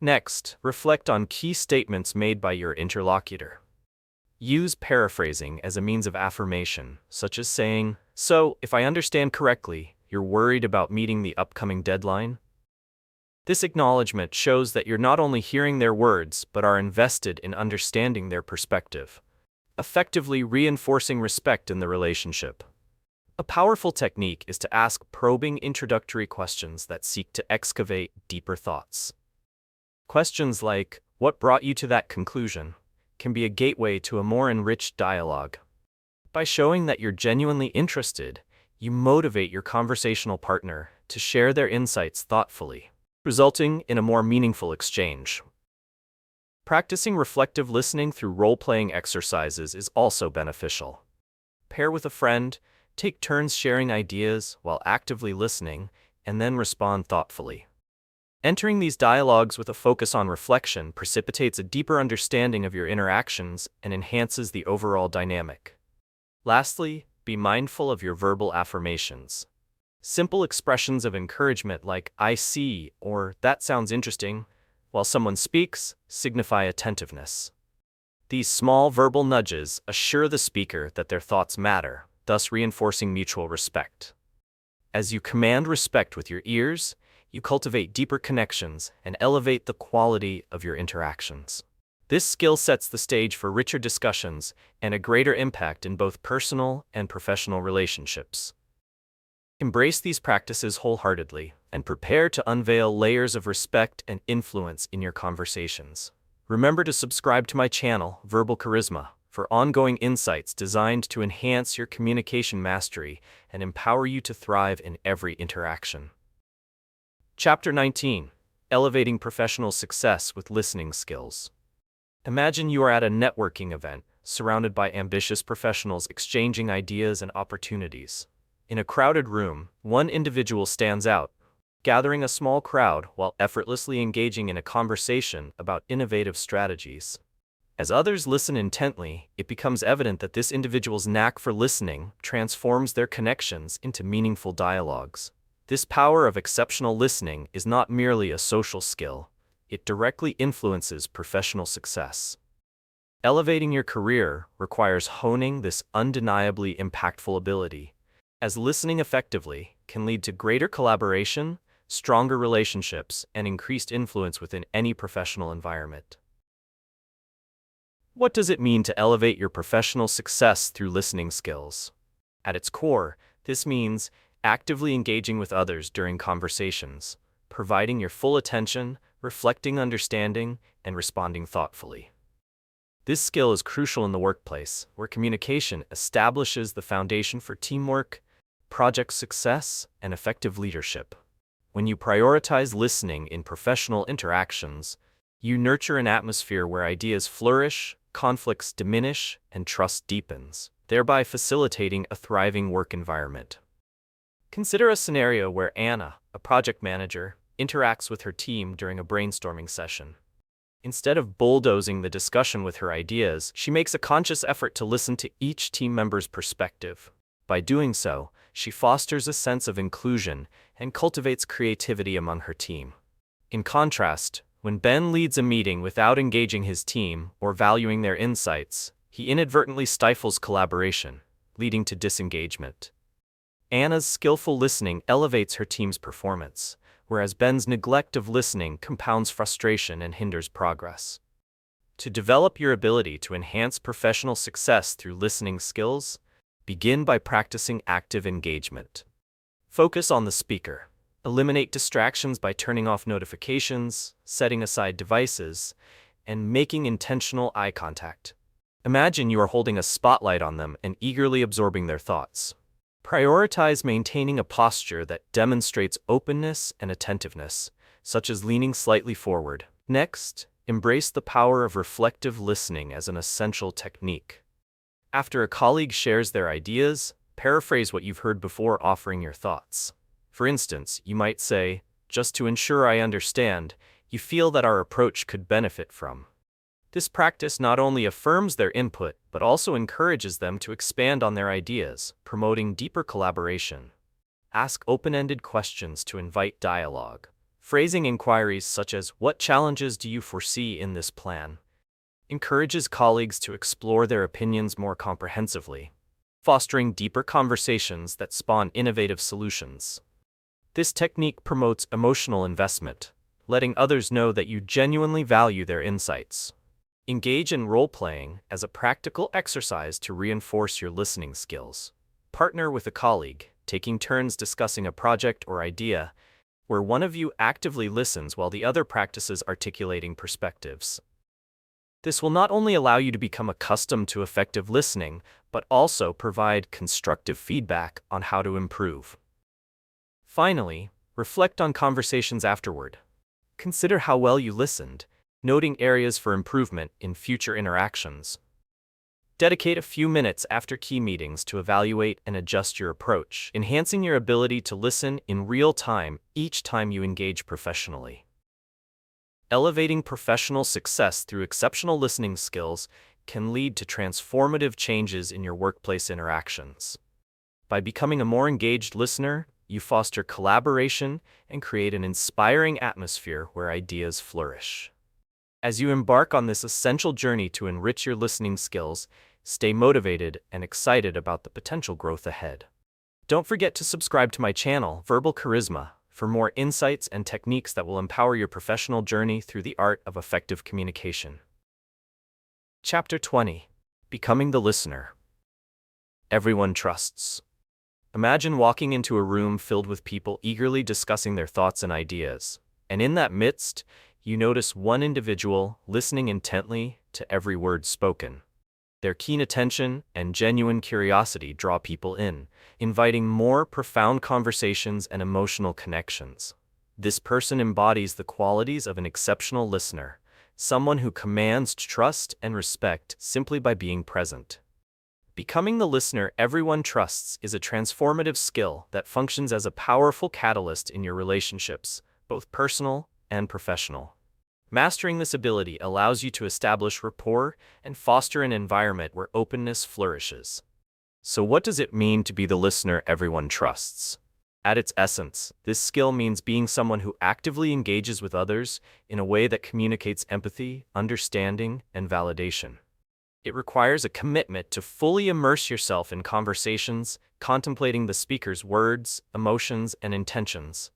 Next, reflect on key statements made by your interlocutor. Use paraphrasing as a means of affirmation, such as saying, "So, if I understand correctly, you're worried about meeting the upcoming deadline?" This acknowledgement shows that you're not only hearing their words, but are invested in understanding their perspective, effectively reinforcing respect in the relationship. A powerful technique is to ask probing introductory questions that seek to excavate deeper thoughts. Questions like, "What brought you to that conclusion?" can be a gateway to a more enriched dialogue. By showing that you're genuinely interested, you motivate your conversational partner to share their insights thoughtfully, resulting in a more meaningful exchange. Practicing reflective listening through role-playing exercises is also beneficial. Pair with a friend, take turns sharing ideas while actively listening, and then respond thoughtfully. Entering these dialogues with a focus on reflection precipitates a deeper understanding of your interactions and enhances the overall dynamic. Lastly, be mindful of your verbal affirmations. Simple expressions of encouragement like "I see" or "That sounds interesting," while someone speaks, signify attentiveness. These small verbal nudges assure the speaker that their thoughts matter, thus reinforcing mutual respect. As you command respect with your ears, you cultivate deeper connections and elevate the quality of your interactions. This skill sets the stage for richer discussions and a greater impact in both personal and professional relationships. Embrace these practices wholeheartedly and prepare to unveil layers of respect and influence in your conversations. Remember to subscribe to my channel, Verbal Charisma, for ongoing insights designed to enhance your communication mastery and empower you to thrive in every interaction. Chapter 19: Elevating Professional Success with Listening Skills. Imagine you are at a networking event, surrounded by ambitious professionals exchanging ideas and opportunities. In a crowded room, one individual stands out, gathering a small crowd while effortlessly engaging in a conversation about innovative strategies. As others listen intently, it becomes evident that this individual's knack for listening transforms their connections into meaningful dialogues. This power of exceptional listening is not merely a social skill, it directly influences professional success. Elevating your career requires honing this undeniably impactful ability, as listening effectively can lead to greater collaboration, stronger relationships, and increased influence within any professional environment. What does it mean to elevate your professional success through listening skills? At its core, this means actively engaging with others during conversations, providing your full attention, reflecting understanding, and responding thoughtfully. This skill is crucial in the workplace, where communication establishes the foundation for teamwork, project success, and effective leadership. When you prioritize listening in professional interactions, you nurture an atmosphere where ideas flourish, conflicts diminish, and trust deepens, thereby facilitating a thriving work environment. Consider a scenario where Anna, a project manager, interacts with her team during a brainstorming session. Instead of bulldozing the discussion with her ideas, she makes a conscious effort to listen to each team member's perspective. By doing so, she fosters a sense of inclusion and cultivates creativity among her team. In contrast, when Ben leads a meeting without engaging his team or valuing their insights, he inadvertently stifles collaboration, leading to disengagement. Anna's skillful listening elevates her team's performance, whereas Ben's neglect of listening compounds frustration and hinders progress. To develop your ability to enhance professional success through listening skills, begin by practicing active engagement. Focus on the speaker. Eliminate distractions by turning off notifications, setting aside devices, and making intentional eye contact. Imagine you are holding a spotlight on them and eagerly absorbing their thoughts. Prioritize maintaining a posture that demonstrates openness and attentiveness, such as leaning slightly forward. Next, embrace the power of reflective listening as an essential technique. After a colleague shares their ideas, paraphrase what you've heard before offering your thoughts. For instance, you might say, "Just to ensure I understand, you feel that our approach could benefit from." This practice not only affirms their input, but also encourages them to expand on their ideas, promoting deeper collaboration. Ask open-ended questions to invite dialogue. Phrasing inquiries such as, "What challenges do you foresee in this plan?" encourages colleagues to explore their opinions more comprehensively, fostering deeper conversations that spawn innovative solutions. This technique promotes emotional investment, letting others know that you genuinely value their insights. Engage in role-playing as a practical exercise to reinforce your listening skills. Partner with a colleague, taking turns discussing a project or idea, where one of you actively listens while the other practices articulating perspectives. This will not only allow you to become accustomed to effective listening, but also provide constructive feedback on how to improve. Finally, reflect on conversations afterward. Consider how well you listened, noting areas for improvement in future interactions. Dedicate a few minutes after key meetings to evaluate and adjust your approach, enhancing your ability to listen in real time each time you engage professionally. Elevating professional success through exceptional listening skills can lead to transformative changes in your workplace interactions. By becoming a more engaged listener, you foster collaboration and create an inspiring atmosphere where ideas flourish. As you embark on this essential journey to enrich your listening skills, stay motivated and excited about the potential growth ahead. Don't forget to subscribe to my channel, Verbal Charisma, for more insights and techniques that will empower your professional journey through the art of effective communication. Chapter 20. Becoming the Listener. Everyone trusts. Imagine walking into a room filled with people eagerly discussing their thoughts and ideas, and in that midst, you notice one individual listening intently to every word spoken. Their keen attention and genuine curiosity draw people in, inviting more profound conversations and emotional connections. This person embodies the qualities of an exceptional listener, someone who commands trust and respect simply by being present. Becoming the listener everyone trusts is a transformative skill that functions as a powerful catalyst in your relationships, both personal and professional. Mastering this ability allows you to establish rapport and foster an environment where openness flourishes. So what does it mean to be the listener everyone trusts? At its essence, this skill means being someone who actively engages with others in a way that communicates empathy, understanding, and validation. It requires a commitment to fully immerse yourself in conversations, contemplating the speaker's words, emotions, and intentions.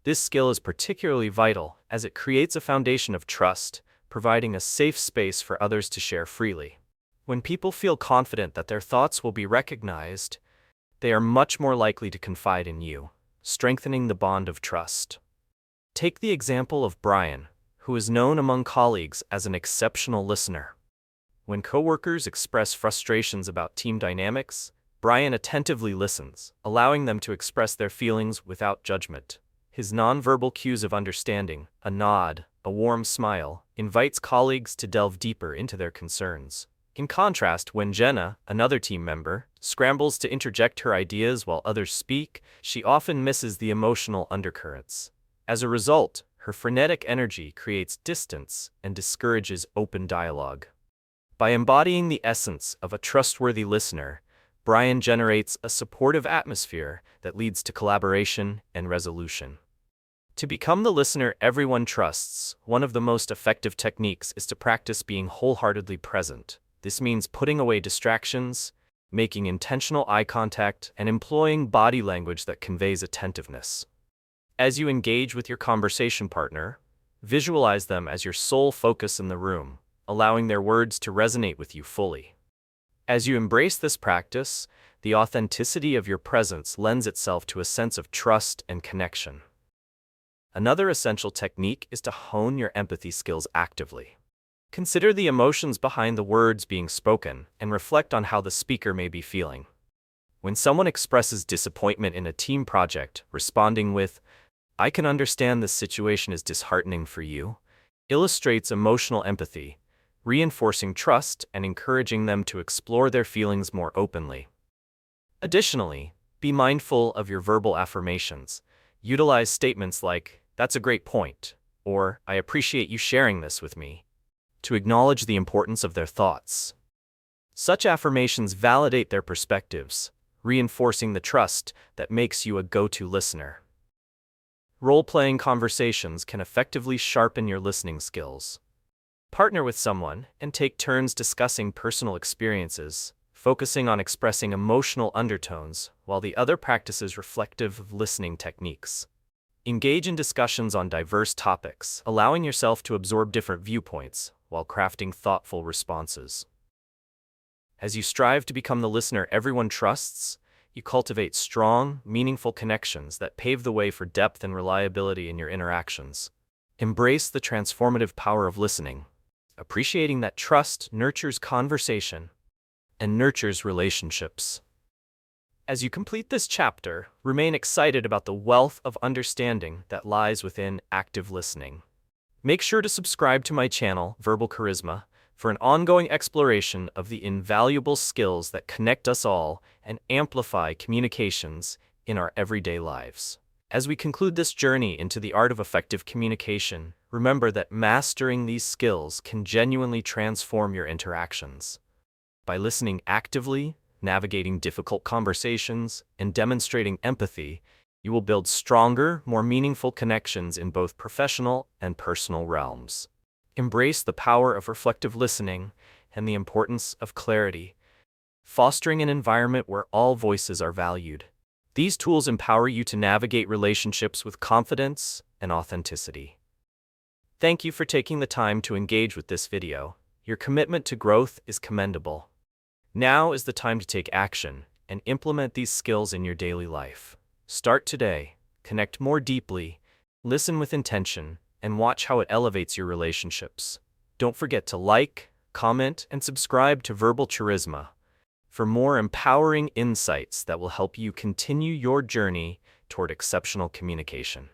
This skill is particularly vital as it creates a foundation of trust, providing a safe space for others to share freely. When people feel confident that their thoughts will be recognized, they are much more likely to confide in you, strengthening the bond of trust. Take the example of Brian, who is known among colleagues as an exceptional listener. When coworkers express frustrations about team dynamics, Brian attentively listens, allowing them to express their feelings without judgment. His nonverbal cues of understanding, a nod, a warm smile, invites colleagues to delve deeper into their concerns. In contrast, when Jenna, another team member, scrambles to interject her ideas while others speak, she often misses the emotional undercurrents. As a result, her frenetic energy creates distance and discourages open dialogue. By embodying the essence of a trustworthy listener, Brian generates a supportive atmosphere that leads to collaboration and resolution. To become the listener everyone trusts, one of the most effective techniques is to practice being wholeheartedly present. This means putting away distractions, making intentional eye contact, and employing body language that conveys attentiveness. As you engage with your conversation partner, visualize them as your sole focus in the room, allowing their words to resonate with you fully. As you embrace this practice, the authenticity of your presence lends itself to a sense of trust and connection. Another essential technique is to hone your empathy skills actively. Consider the emotions behind the words being spoken and reflect on how the speaker may be feeling. When someone expresses disappointment in a team project, responding with, "I can understand this situation is disheartening for you," illustrates emotional empathy, reinforcing trust and encouraging them to explore their feelings more openly. Additionally, be mindful of your verbal affirmations. Utilize statements like, "That's a great point," or "I appreciate you sharing this with me," to acknowledge the importance of their thoughts. Such affirmations validate their perspectives, reinforcing the trust that makes you a go-to listener. Role-playing conversations can effectively sharpen your listening skills. Partner with someone and take turns discussing personal experiences, focusing on expressing emotional undertones while the other practices reflective listening techniques. Engage in discussions on diverse topics, allowing yourself to absorb different viewpoints while crafting thoughtful responses. As you strive to become the listener everyone trusts, you cultivate strong, meaningful connections that pave the way for depth and reliability in your interactions. Embrace the transformative power of listening, appreciating that trust nurtures conversation and nurtures relationships. As you complete this chapter, remain excited about the wealth of understanding that lies within active listening. Make sure to subscribe to my channel, Verbal Charisma, for an ongoing exploration of the invaluable skills that connect us all and amplify communications in our everyday lives. As we conclude this journey into the art of effective communication, remember that mastering these skills can genuinely transform your interactions. By listening actively, navigating difficult conversations, and demonstrating empathy, you will build stronger, more meaningful connections in both professional and personal realms. Embrace the power of reflective listening and the importance of clarity, fostering an environment where all voices are valued. These tools empower you to navigate relationships with confidence and authenticity. Thank you for taking the time to engage with this video. Your commitment to growth is commendable. Now is the time to take action and implement these skills in your daily life. Start today, connect more deeply, listen with intention, and watch how it elevates your relationships. Don't forget to like, comment, and subscribe to Verbal Charisma for more empowering insights that will help you continue your journey toward exceptional communication.